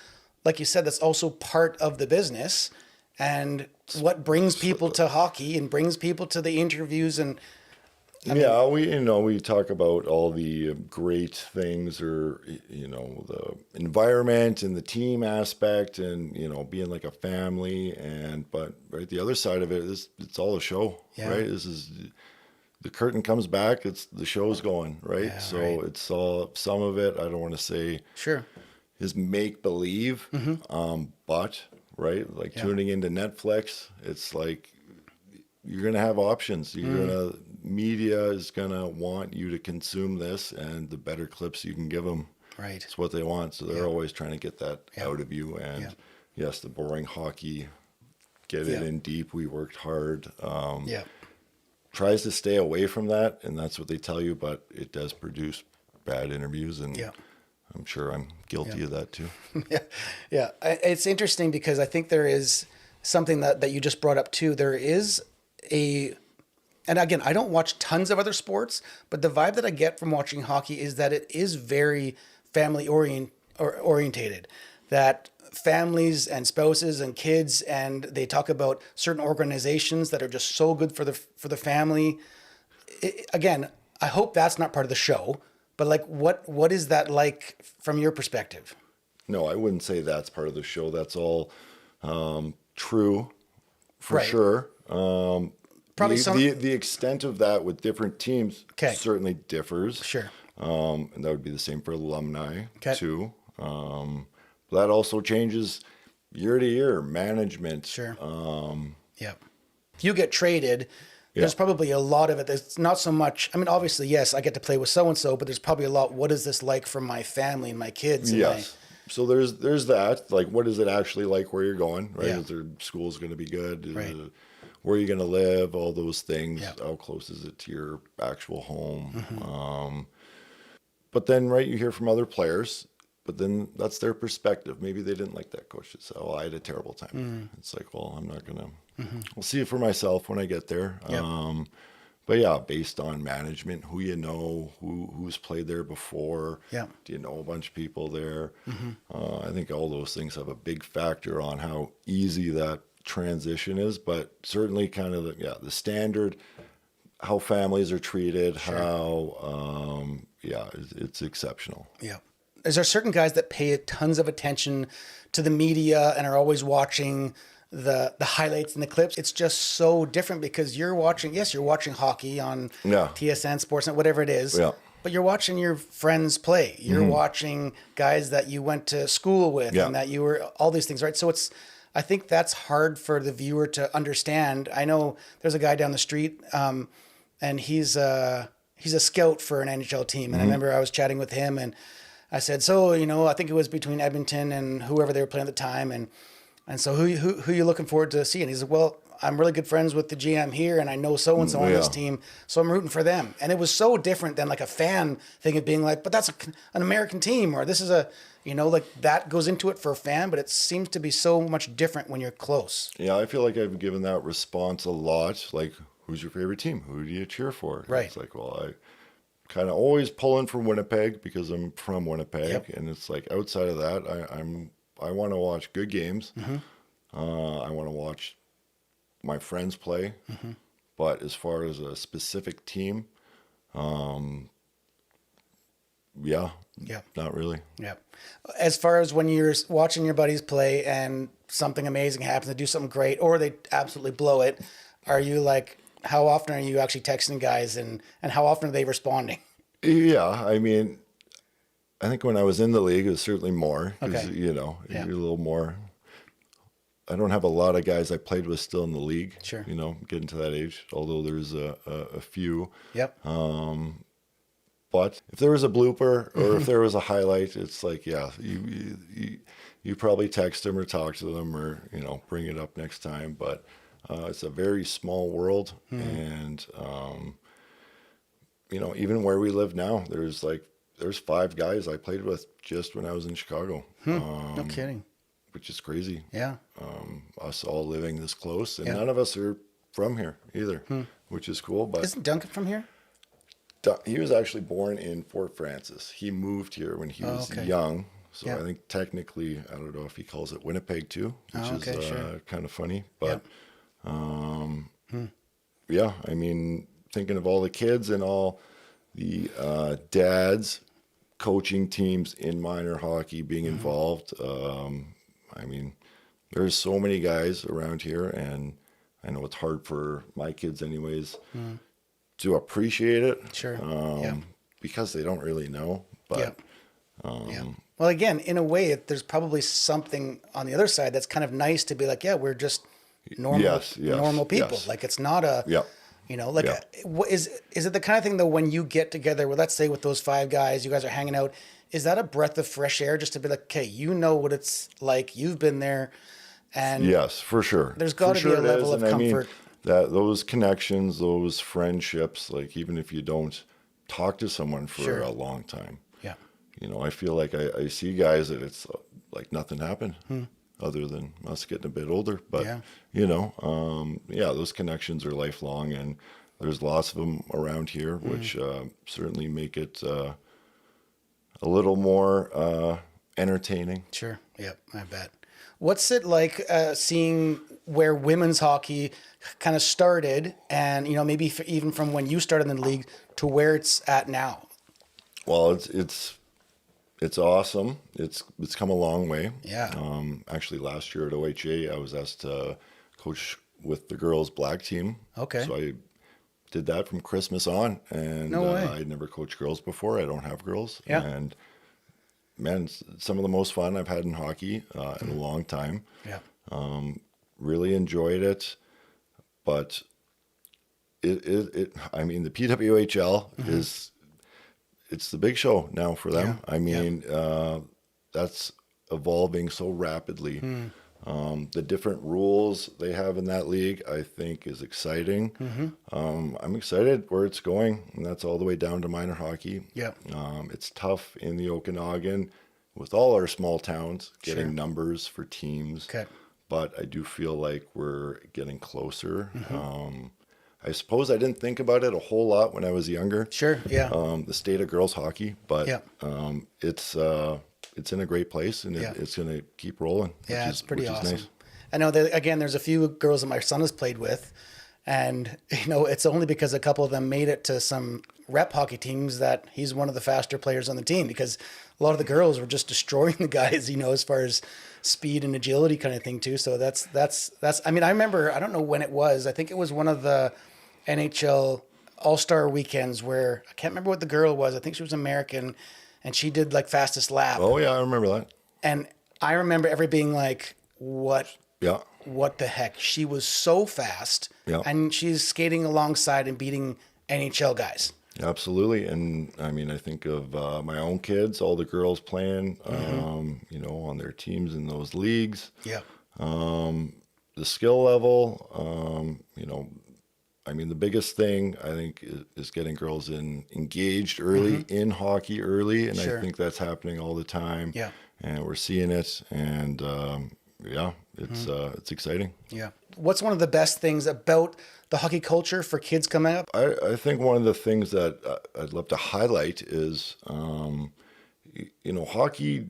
like you said, that's also part of the business and what brings people to hockey and brings people to the interviews. And I mean, we talk about all the great things, or, you know, the environment and the team aspect and, you know, being like a family, but right, the other side of it is it's all a show, right? This is, the curtain comes back, the show's going, right? It's all, some of it, I don't want to say is make believe, but right, like tuning into Netflix, it's like you're gonna have options. Media is gonna want you to consume this, and the better clips you can give them, right, it's what they want. So they're always trying to get that out of you. And yes, the boring hockey, get it in deep. We worked hard. Tries to stay away from that, and that's what they tell you, but it does produce bad interviews, and I'm sure I'm guilty of that too. It's interesting because I think there is something that you just brought up too. There is and again, I don't watch tons of other sports, but the vibe that I get from watching hockey is that it is very family orientated, that families and spouses and kids, and they talk about certain organizations that are just so good for the family. Again, I hope that's not part of the show, but like, what is that like from your perspective? No, I wouldn't say that's part of the show. That's all true, for sure. Probably the extent of that with different teams certainly differs. Sure. And that would be the same for alumni too. That also changes year to year, management. Sure. If you get traded, there's probably a lot of it. There's not so much, I mean, obviously, yes, I get to play with so-and-so, but there's probably a lot, what is this like for my family and my kids? Yes. So there's that, like, what is it actually like where you're going, right? Is their school's going to be good? Right. Where are you going to live? All those things. How close is it to your actual home? But then, right, you hear from other players, but then that's their perspective. Maybe they didn't like that coach. They say, oh, I had a terrible time. It's like, well, I'm not going to, I'll see it for myself when I get there. But yeah, based on management, who you know, who's played there before. Do you know a bunch of people there? I think all those things have a big factor on how easy that transition is, but certainly kind of the standard, how families are treated, how yeah, it's exceptional. Yeah. Is there certain guys that pay tons of attention to the media and are always watching the highlights and the clips? It's just so different because you're watching hockey on TSN, Sportsnet, whatever it is. Yeah. But you're watching your friends play. You're watching guys that you went to school with and that you were all these things, right? So I think that's hard for the viewer to understand. I know there's a guy down the street, and he's a scout for an NHL team. And I remember I was chatting with him, and I said, so, I think it was between Edmonton and whoever they were playing at the time. And so who are you looking forward to seeing? He said, well, I'm really good friends with the GM here, and I know so-and-so on this team, so I'm rooting for them. And it was so different than like a fan thing of being like, but that's an American team, or this is like that goes into it for a fan, but it seems to be so much different when you're close. Yeah, I feel like I've given that response a lot. Like, who's your favorite team? Who do you cheer for? Right. It's like, well, I kind of always pulling for Winnipeg because I'm from Winnipeg. And it's like, outside of that, I want to watch good games. I want to watch my friends play, but as far as a specific team, not really. Yeah. As far as when you're watching your buddies play and something amazing happens, they do something great, or they absolutely blow it, are you like, how often are you actually texting guys, and how often are they responding? Yeah, I mean, I think when I was in the league, it was certainly more, because, Okay. you're a little more. I don't have a lot of guys I played with still in the league. Sure. Getting to that age, although there's a few. Yep. But if there was a blooper or if there was a highlight, it's like, yeah, you probably text them or talk to them or, bring it up next time. But it's a very small world. And, even where we live now, there's 5 guys I played with just when I was in Chicago. No kidding. Which is crazy. Yeah. Us all living this close, and none of us are from here either, which is cool. But isn't Duncan from here? He was actually born in Fort Francis. He moved here when he was young. So I think technically, I don't know if he calls it Winnipeg too, which is kind of funny. But I mean, thinking of all the kids and all the dads coaching teams in minor hockey being involved. I mean, there's so many guys around here, and I know it's hard for my kids anyways to appreciate it. Sure. Because they don't really know. But Well, again, in a way, there's probably something on the other side that's kind of nice to be like, yeah, we're just normal people. Yes. Like, it's not a, is it the kind of thing though, when you get together, well, let's say with those 5 guys, you guys are hanging out, is that a breath of fresh air just to be like, okay, what it's like, you've been there, and yes, for sure. There's got to be a level of comfort. That those connections, those friendships, like even if you don't talk to someone for a long time, I feel like I see guys that it's like nothing happened other than us getting a bit older. But those connections are lifelong, and there's lots of them around here, which certainly make it a little more entertaining. Sure. Yep. I bet. What's it like seeing where women's hockey kind of started, and maybe even from when you started in the league to where it's at now? Well, it's awesome. It's come a long way. Yeah. Actually, last year at OHA, I was asked to coach with the girls' black team. Okay. So I did that from Christmas on, and no way. I'd never coached girls before. I don't have girls. Yeah. And man, it's some of the most fun I've had in hockey in a long time. Yeah. Really enjoyed it, but I mean, the PWHL it's the big show now for them. I mean, that's evolving so rapidly. The different rules they have in that league, I think, is exciting. I'm excited where it's going, and that's all the way down to minor hockey. Yeah. It's tough in the Okanagan with all our small towns getting numbers for teams. Okay. But I do feel like we're getting closer. I suppose I didn't think about it a whole lot when I was younger. Sure, yeah. The state of girls hockey, but it's in a great place, and it's going to keep rolling. Yeah, it's pretty awesome. Nice. I know that, again, there's a few girls that my son has played with, and it's only because a couple of them made it to some rep hockey teams that he's one of the faster players on the team, because a lot of the girls were just destroying the guys, as far as speed and agility kind of thing too. So that's, I mean, I remember, I don't know when it was, I think it was one of the NHL All-Star weekends where I can't remember what the girl was. I think she was American and she did like fastest lap. Oh yeah, I remember that. And I remember everybody being like, what the heck? She was so fast, and she's skating alongside and beating NHL guys. Absolutely. And I mean, I think of my own kids, all the girls playing, on their teams in those leagues. Yeah. The skill level, I mean, the biggest thing I think is getting girls engaged early in hockey early. And I think that's happening all the time. Yeah. And we're seeing it. And it's exciting. Yeah. What's one of the best things about the hockey culture for kids coming up? I think one of the things that I'd love to highlight is, hockey,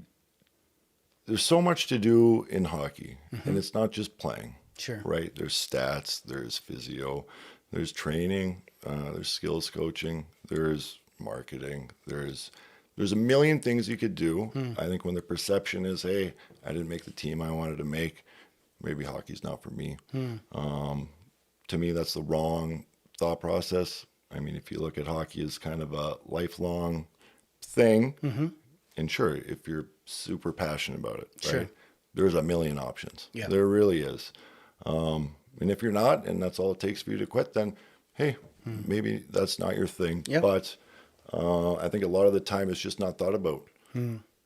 there's so much to do in hockey, and it's not just playing. Sure. Right? There's stats, there's physio, there's training, there's skills coaching, there's marketing, there's a million things you could do. I think when the perception is, hey, I didn't make the team I wanted to make, maybe hockey's not for me. To me, that's the wrong thought process. I mean, if you look at hockey as kind of a lifelong thing, and sure, if you're super passionate about it, right, there's a million options. Yeah. There really is. And if you're not, and that's all it takes for you to quit, then, hey, maybe that's not your thing. Yep. But I think a lot of the time it's just not thought about.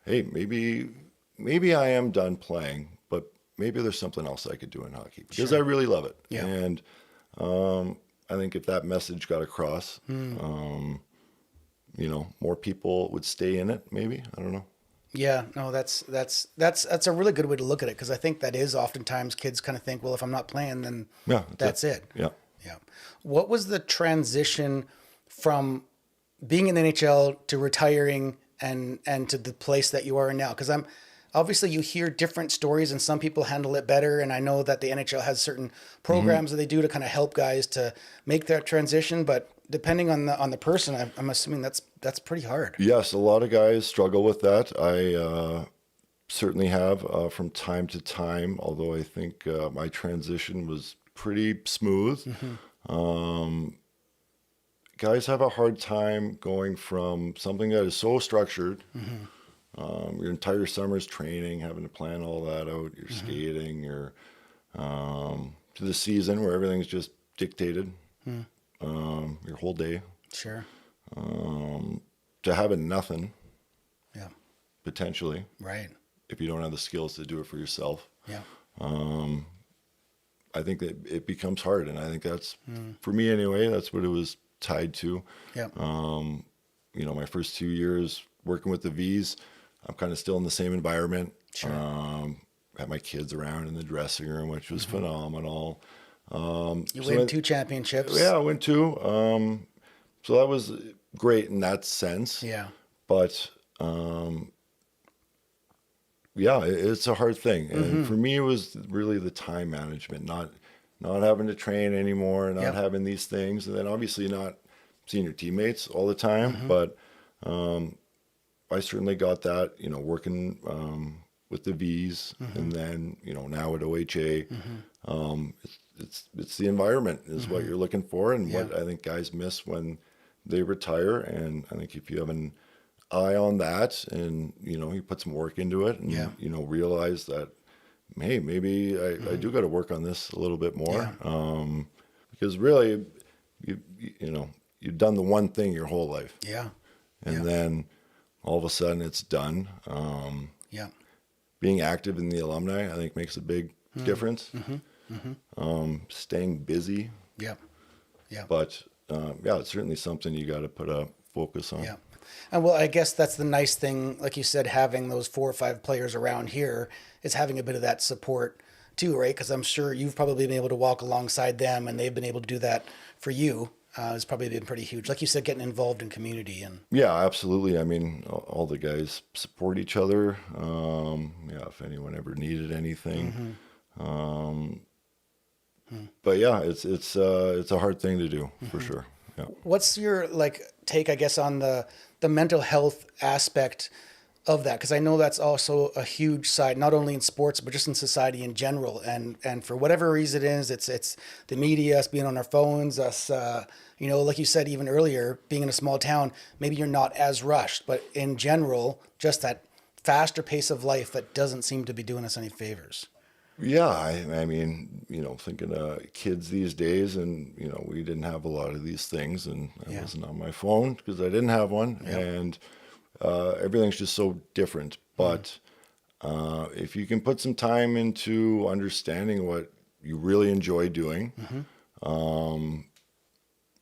Hey, maybe I am done playing, but maybe there's something else I could do in hockey because I really love it. Yeah. And I think if that message got across, more people would stay in it. Maybe, I don't know. Yeah, no, that's a really good way to look at it, because I think that is oftentimes kids kind of think, well, if I'm not playing, then that's it. Yeah. Yeah. What was the transition from being in the NHL to retiring and to the place that you are in now? Because obviously you hear different stories and some people handle it better. And I know that the NHL has certain programs that they do to kind of help guys to make that transition. But depending on the person, I'm assuming that's pretty hard. Yes, a lot of guys struggle with that. I certainly have from time to time, although I think my transition was pretty smooth. Guys have a hard time going from something that is so structured, your entire summer's training, having to plan all that out, your skating, your to the season where everything's just dictated, your whole day. Sure. To having nothing. Yeah. Potentially. Right. If you don't have the skills to do it for yourself. Yeah. I think that it becomes hard, and I think that's for me anyway. That's what it was tied to. Yeah. My first 2 years working with the Vees, I'm kind of still in the same environment. Sure. Had my kids around in the dressing room, which was phenomenal. You win 2 championships. Yeah, I win 2. So that was great in that sense. Yeah. But it's a hard thing. And for me, it was really the time management, not having to train anymore, not having these things, and then obviously not seeing your teammates all the time. But I certainly got that, working with the Vees, and then now at OHA. It's the environment is what you're looking for, and what I think guys miss when they retire. And I think if you have an eye on that, and you put some work into it, and realize that, hey, maybe I do got to work on this a little bit more, because really, you've done the one thing your whole life, and then all of a sudden it's done. Being active in the alumni, I think, makes a big difference. Staying busy, but it's certainly something you got to put a focus on. Yeah. And well, I guess that's the nice thing, like you said, having those 4 or 5 players around here is having a bit of that support too, right? Because I'm sure you've probably been able to walk alongside them, and they've been able to do that for you. It's probably been pretty huge. Like you said, getting involved in community. And yeah, absolutely. I mean, all the guys support each other. If anyone ever needed anything. But yeah, it's a hard thing to do for sure. Yeah. What's your take, I guess, on the mental health aspect of that? Because I know that's also a huge side, not only in sports, but just in society in general. And for whatever reason it is, it's the media, us being on our phones, us, like you said, even earlier, being in a small town, maybe you're not as rushed, but in general, just that faster pace of life that doesn't seem to be doing us any favors. Yeah, I mean, thinking of kids these days, and we didn't have a lot of these things, and I wasn't on my phone because I didn't have one, and everything's just so different. But if you can put some time into understanding what you really enjoy doing,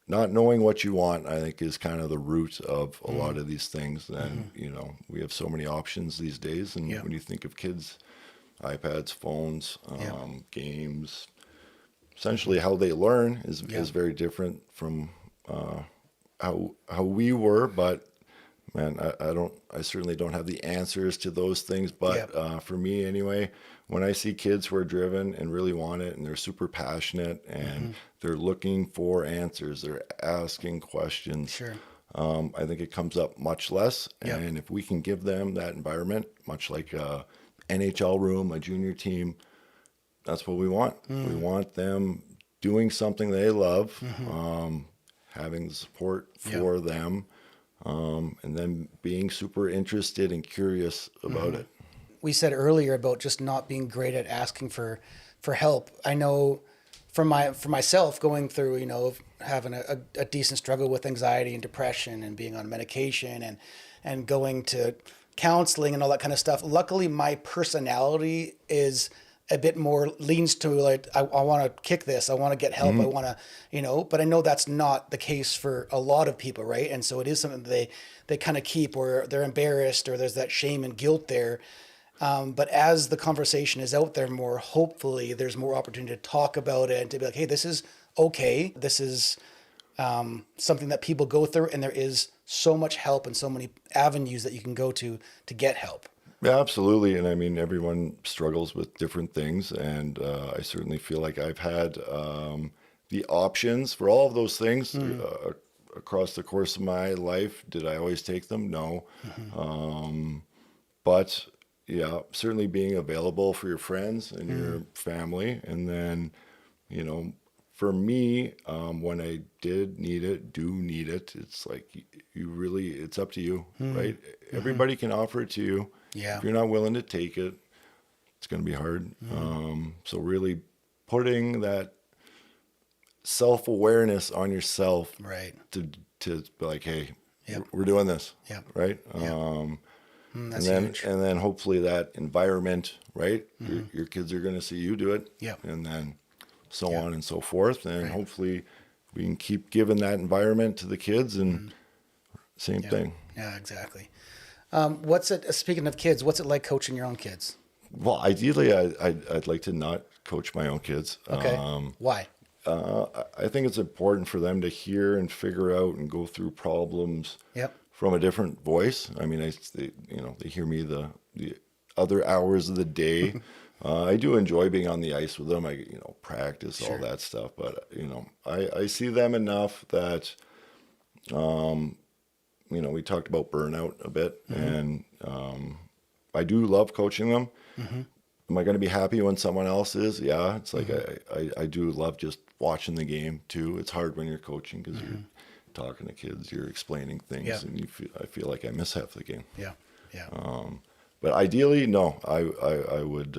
not knowing what you want, I think, is kind of the root of a lot of these things. And we have so many options these days, and when you think of kids, iPads, phones, games, essentially how they learn is very different from how we were. But man, I certainly don't have the answers to those things. But for me anyway, when I see kids who are driven and really want it, and they're super passionate, and they're looking for answers, they're asking questions. Sure. I think it comes up much less. And if we can give them that environment, much like NHL room, a junior team, that's what we want. We want them doing something they love, having the support for them, and then being super interested and curious about it. We said earlier about just not being great at asking for help. I know for myself going through, having a decent struggle with anxiety and depression and being on medication and going to counseling and all that kind of stuff. Luckily, my personality is a bit more leans to I want to kick this. I want to get help. I want to, but I know that's not the case for a lot of people. Right. And so it is something that they kind of keep, or they're embarrassed, or there's that shame and guilt there. But as the conversation is out there more, hopefully there's more opportunity to talk about it and to be like, hey, this is okay. This is something that people go through, and there is so much help and so many avenues that you can go to get help. Yeah, absolutely. And I mean, everyone struggles with different things. And I certainly feel like I've had the options for all of those things across the course of my life. Did I always take them? No. But yeah, certainly being available for your friends and your family. And then, for me, when I do need it, it's like it's up to you, right? Everybody can offer it to you. Yeah. If you're not willing to take it, it's going to be hard. So really putting that self-awareness on yourself, right, to be like, hey, we're doing this, right? That's huge. And then hopefully that environment, right? Your kids are going to see you do it, and then so on and so forth, and hopefully we can keep giving that environment to the kids, and same thing. Yeah, exactly. Speaking of kids, what's it like coaching your own kids? Well, ideally, I'd like to not coach my own kids. Okay. Why? I think it's important for them to hear and figure out and go through problems from a different voice. I mean, they hear me the other hours of the day. I do enjoy being on the ice with them. I practice all that stuff, but I see them enough that we talked about burnout a bit, and I do love coaching them. Am I going to be happy when someone else is? Yeah, it's like I do love just watching the game too. It's hard when you're coaching because you're talking to kids, you're explaining things, and I feel like I miss half the game. Yeah. But ideally, no, I would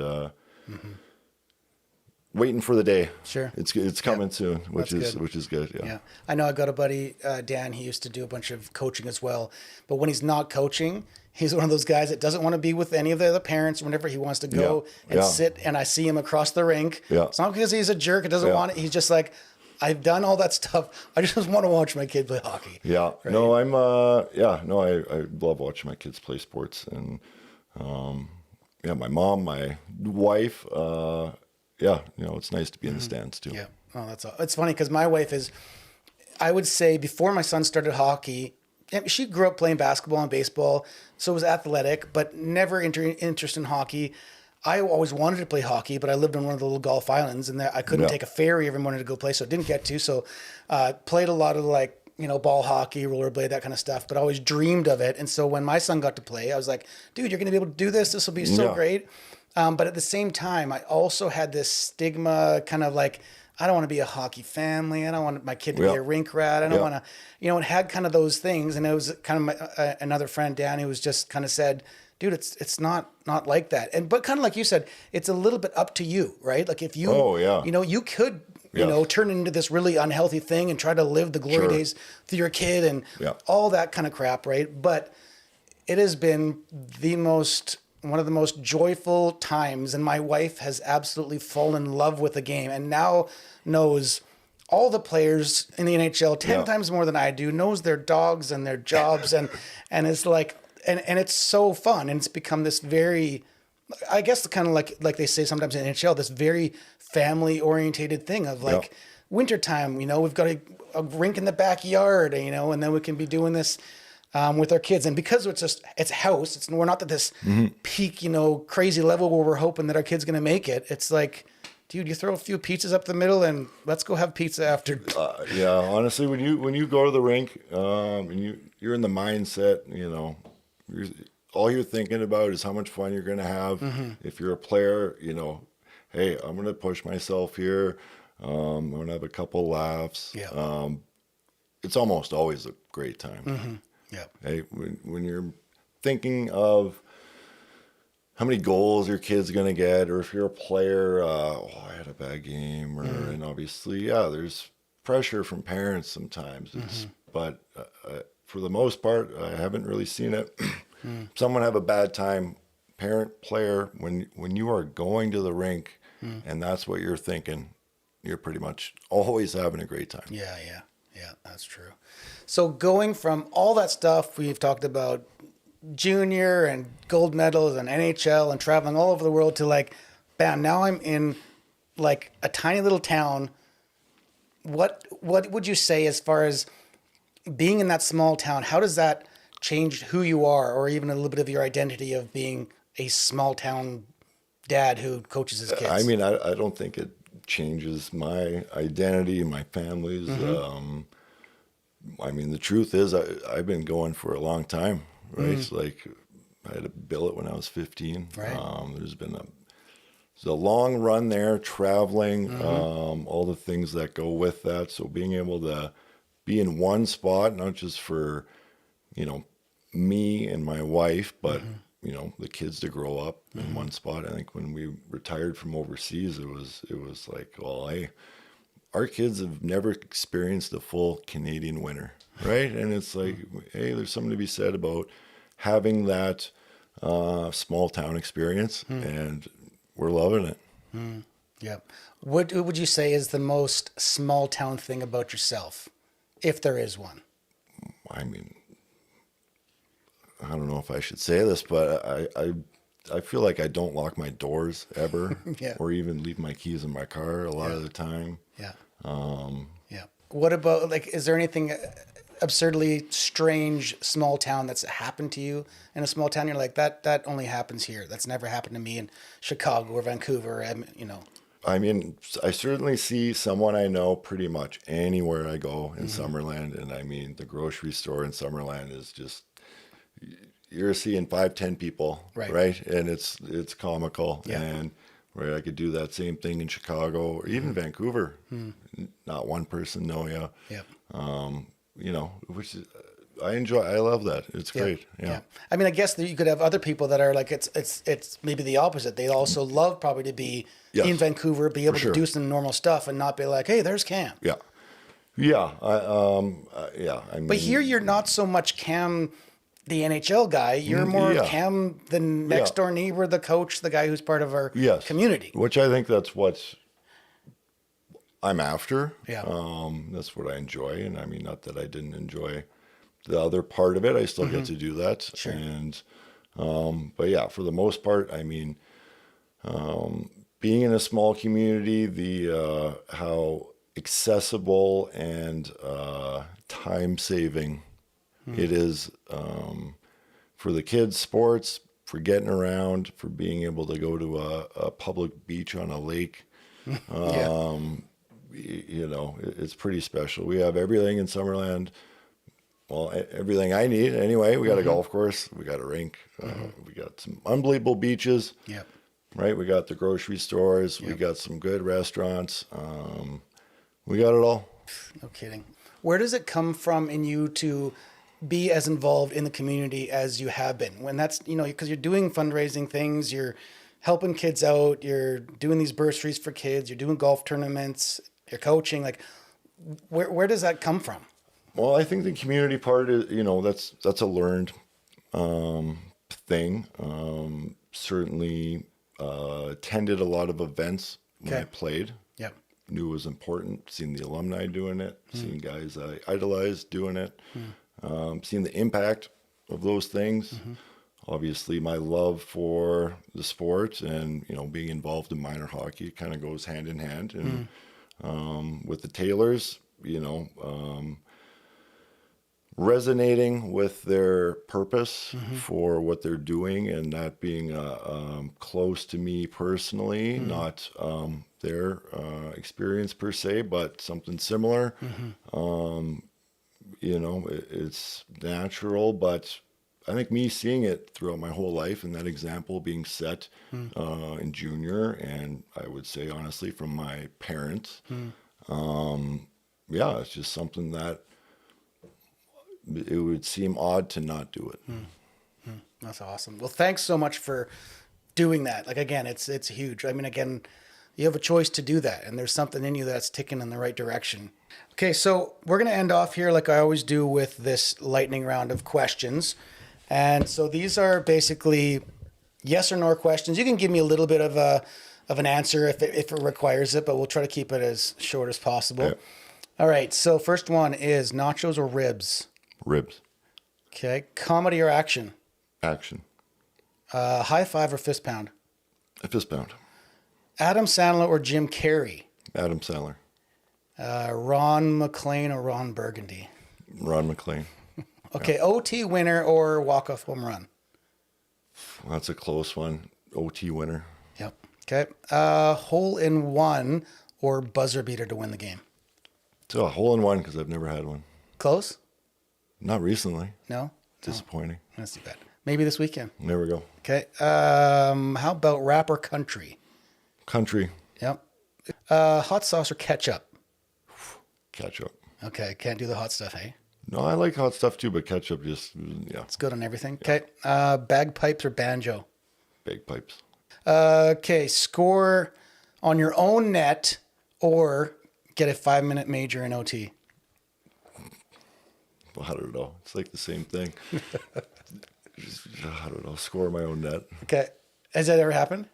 waiting for the day. Sure. It's coming soon, which is good. Yeah. I know I got a buddy, Dan, he used to do a bunch of coaching as well, but when he's not coaching, he's one of those guys that doesn't want to be with any of the other parents whenever he wants to go and sit, and I see him across the rink. Yeah. It's not because he's a jerk, it doesn't want it. He's just like, I've done all that stuff. I just want to watch my kid play hockey. Yeah. Right? No, I love watching my kids play sports, and my mom, my wife, it's nice to be in the stands too. Yeah. Oh, that's all. It's funny because my wife is, I would say before my son started hockey, she grew up playing basketball and baseball, so was athletic, but never interest in hockey. I always wanted to play hockey, but I lived on one of the little Gulf islands, and I couldn't take a ferry every morning to go play, so I didn't get to. So played a lot of ball hockey, rollerblade, that kind of stuff, but I always dreamed of it. And so when my son got to play, I was like, dude, you're going to be able to do this. This will be so great. But at the same time, I also had this stigma, kind of like, I don't want to be a hockey family. I don't want my kid to be a rink rat. I don't want to, it had kind of those things. And it was kind of another friend, Dan, who was just kind of said, dude, it's not like that. But kind of like you said, it's a little bit up to you, right? Like if you, you could, turn into this really unhealthy thing and try to live the glory days through your kid and all that kind of crap, right? But it has been one of the most joyful times, and my wife has absolutely fallen in love with the game and now knows all the players in the NHL 10 times more than I do, knows their dogs and their jobs, and it's like, and it's so fun, and it's become this very, I guess, kind of like they say sometimes in NHL, this very family orientated thing of like wintertime, we've got a rink in the backyard, and then we can be doing this with our kids. And because it's house, we're not at this peak, crazy level where we're hoping that our kid's going to make it. It's like, dude, you throw a few pizzas up the middle and let's go have pizza after. Honestly, when you go to the rink, and you're in the mindset, all you're thinking about is how much fun you're going to have. If you're a player, hey, I'm going to push myself here. I'm going to have a couple laughs. It's almost always a great time. Hey, when you're thinking of how many goals your kid's going to get, or if you're a player, I had a bad game, and obviously, there's pressure from parents sometimes. But for the most part, I haven't really seen it. Someone have a bad time, parent, player, when you are going to the rink and that's what you're thinking, you're pretty much always having a great time. Yeah, that's true. So going from all that stuff we've talked about, junior and gold medals and NHL and traveling all over the world, to like, bam, now I'm in like a tiny little town. What would you say as far as being in that small town? How does that change who you are, or even a little bit of your identity of being a small town dad who coaches his kids? I mean, I don't think it changes my identity and my family's. I mean, the truth is I've been going for a long time, right? It's like I had a billet when I was 15. Right. There's been a long run there, traveling, all the things that go with that. So being able to be in one spot, not just for, me and my wife, but, the kids to grow up in one spot. I think when we retired from overseas, it was like, well, our kids have never experienced a full Canadian winter, right? And it's like, hey, there's something to be said about having that small town experience, and we're loving it. Yeah. What would you say is the most small town thing about yourself, if there is one? I mean, I don't know if I should say this, but I feel like I don't lock my doors ever, or even leave my keys in my car a lot of the time. What about, like, is there anything absurdly strange small town that's happened to you in a small town? You're like, that only happens here. That's never happened to me in Chicago or Vancouver. I mean, I certainly see someone I know pretty much anywhere I go in Summerland. And I mean, the grocery store in Summerland is just, you're seeing 5-10 people, right? And it's comical. And right, I could do that same thing in Chicago or even Vancouver. Not one person know you. Which is, I love that. It's great. Yeah. I mean, I guess that you could have other people that are like, it's maybe the opposite. They also love probably to be in Vancouver, be able to do some normal stuff and not be like, hey, there's Cam. I mean, but here you're not so much Cam, the NHL guy. You're more Cam, the next door neighbor, the coach, the guy who's part of our community. Which I think that's what I'm after. That's what I enjoy. And I mean, not that I didn't enjoy the other part of it. I still get to do that. And, but yeah, for the most part, I mean, being in a small community, the, how accessible and, time saving it is, for the kids' sports, for getting around, for being able to go to a public beach on a lake, it's pretty special. We have everything in Summerland. Well, everything I need anyway. We got a golf course. We got a rink. We got some unbelievable beaches. Yep. Right. We got the grocery stores. Yep. We got some good restaurants. We got it all. No kidding. Where does it come from in you to be as involved in the community as you have been? When that's, because you're doing fundraising things, you're helping kids out, you're doing these bursaries for kids, you're doing golf tournaments, you're coaching. Like, where does that come from? Well, I think the community part is, that's a learned thing. Certainly attended a lot of events when I played. Yep. Knew it was important. Seen the alumni doing it. Seen guys I idolized doing it. Seen the impact of those things. Obviously, my love for the sport and being involved in minor hockey kind of goes hand in hand. And with the Taylors, resonating with their purpose for what they're doing, and that being close to me personally, not their experience per se, but something similar. It's natural, but I think me seeing it throughout my whole life and that example being set in junior, and I would say honestly from my parents, it's just something that it would seem odd to not do it. That's awesome. Well, thanks so much for doing that. Like, again, it's huge. I mean, again, you have a choice to do that, and there's something in you that's ticking in the right direction. Okay, so we're going to end off here like I always do with this lightning round of questions. And so these are basically yes or no questions. You can give me a little bit of an answer if it requires it, but we'll try to keep it as short as possible. Yeah. All right, so first one is nachos or ribs? Ribs. Okay, comedy or action? Action. High five or fist pound? A fist pound. Adam Sandler or Jim Carrey? Adam Sandler. Ron McLean or Ron Burgundy? Ron McLean. Okay, OT winner or walk-off home run? That's a close one. OT winner. Yep. Okay. Hole in one or buzzer beater to win the game? So a hole in one because I've never had one. Close? Not recently. No? Disappointing. That's too bad. Maybe this weekend. There we go. Okay. How about rap or country? Country. Yep. Hot sauce or ketchup? Ketchup. Okay. Can't do the hot stuff, hey? No, I like hot stuff too, but ketchup just, It's good on everything. Okay. Bagpipes or banjo? Bagpipes. Okay. Score on your own net or get a 5-minute major in OT? Well, I don't know. It's like the same thing. I don't know. Score my own net. Okay. Has that ever happened?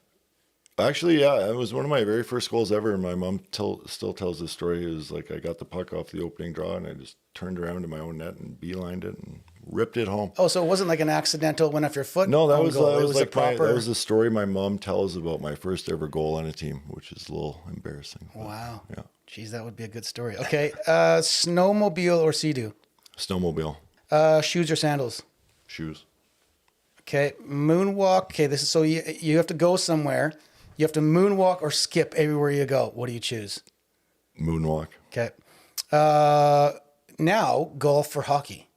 Actually, yeah. It was one of my very first goals ever. And my mom still tells this story. It was like I got the puck off the opening draw and I just turned around to my own net and beelined it and ripped it home. Oh, so it wasn't like an accidental went off your foot? No, that was a like proper... that was the story my mom tells about my first ever goal on a team, which is a little embarrassing. Wow. Yeah. Jeez, that would be a good story. Okay. Snowmobile or Sea-Doo? Snowmobile. Shoes or sandals? Shoes. Okay. Moonwalk. Okay. This is so you have to go somewhere. You have to moonwalk or skip everywhere you go. What do you choose? Moonwalk. Okay. Now golf or hockey?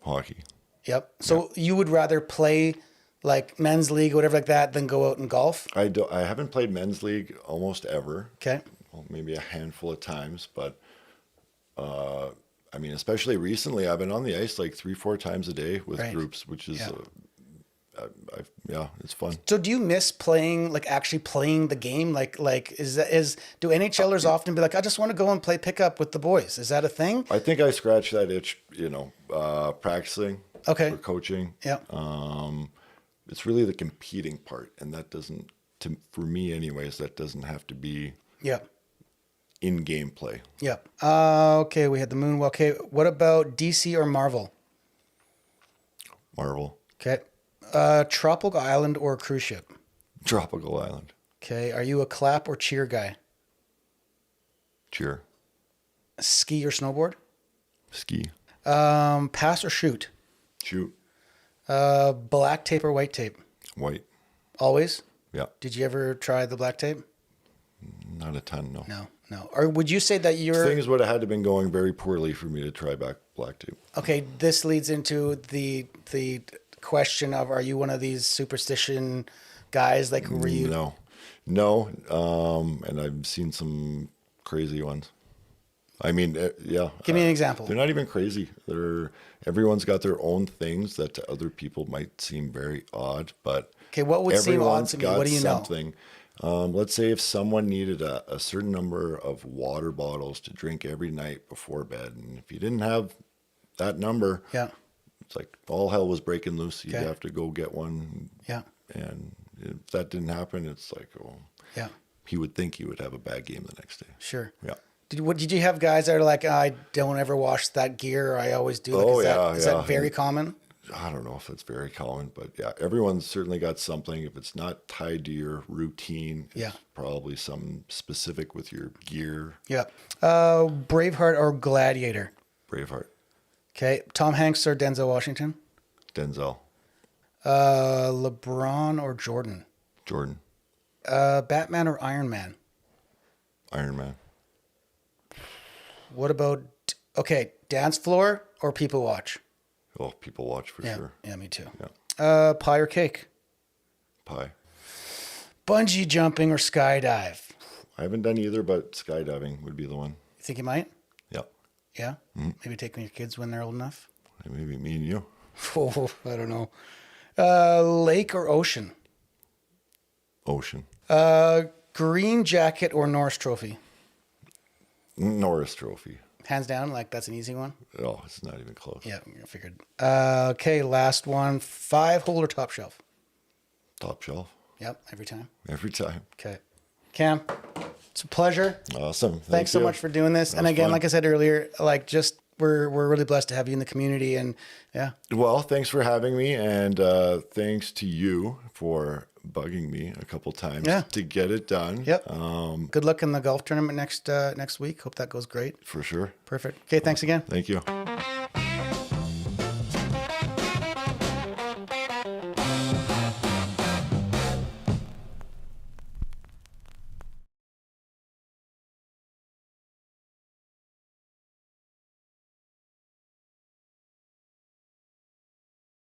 Hockey. Yep. So you would rather play like men's league or whatever like that than go out and golf? I haven't played men's league almost ever. Okay. Well, maybe a handful of times, but I mean, especially recently, I've been on the ice like 3-4 times a day with groups, which is, it's fun. So do you miss playing, like actually playing the game? Like do NHLers often be like, I just want to go and play pickup with the boys? Is that a thing? I think I scratched that itch, practicing. Okay. For coaching. Yeah. It's really the competing part. And that doesn't, for me anyways, that doesn't have to be. Yeah. In gameplay. Yep. Okay, we had the moonwalk. Okay, what about DC or Marvel? Marvel. Okay. Tropical island or cruise ship? Tropical island. Okay. Are you a clap or cheer guy? Cheer. Ski or snowboard? Ski. Pass or shoot? Shoot. Black tape or white tape? White. Always? Yeah. Did you ever try the black tape? Not a ton, no. No. Or would you say that you're... Things would have had to been going very poorly for me to try back black tape. Okay, this leads into the question of, are you one of these superstition guys? Like, were you... No. And I've seen some crazy ones. I mean, yeah. Give me an example. They're not even crazy. Everyone's got their own things that to other people might seem very odd, but okay, what would seem odd to me? What do you something. Let's say if someone needed a certain number of water bottles to drink every night before bed, and if you didn't have that number, it's like all hell was breaking loose. You'd have to go get one. Yeah. And if that didn't happen, it's like, he would think he would have a bad game the next day. Sure. Yeah. Did you have guys that are like, I don't ever wash that gear, or I always do? Like, is that very common? I don't know if it's very common, but yeah, everyone's certainly got something. If it's not tied to your routine, it's probably something specific with your gear. Yeah. Braveheart or Gladiator? Braveheart. Okay. Tom Hanks or Denzel Washington? Denzel. LeBron or Jordan? Jordan. Batman or Iron Man? Iron Man. What about, dance floor or people watch? Oh, people watch for sure. Yeah, me too. Yeah. Pie or cake? Pie. Bungee jumping or skydive? I haven't done either, but skydiving would be the one. You think you might? Yep. Yeah? Maybe take your kids when they're old enough? Maybe me and you. Oh, I don't know. Lake or ocean? Ocean. Green jacket or Norris Trophy? Norris Trophy. Hands down, like that's an easy one? Oh, it's not even close. Yeah, I figured. Okay, last one. 5-hole or top shelf? Top shelf. Yep, every time. Every time. Okay. Cam, it's a pleasure. Awesome. Thanks so much for doing this. And again, like I said earlier, we're really blessed to have you in the community, and Well, thanks for having me, and thanks to you for bugging me a couple times to get it done. Yep. Good luck in the golf tournament next week. Hope that goes great. For sure. Perfect. Okay, thanks again. Thank you.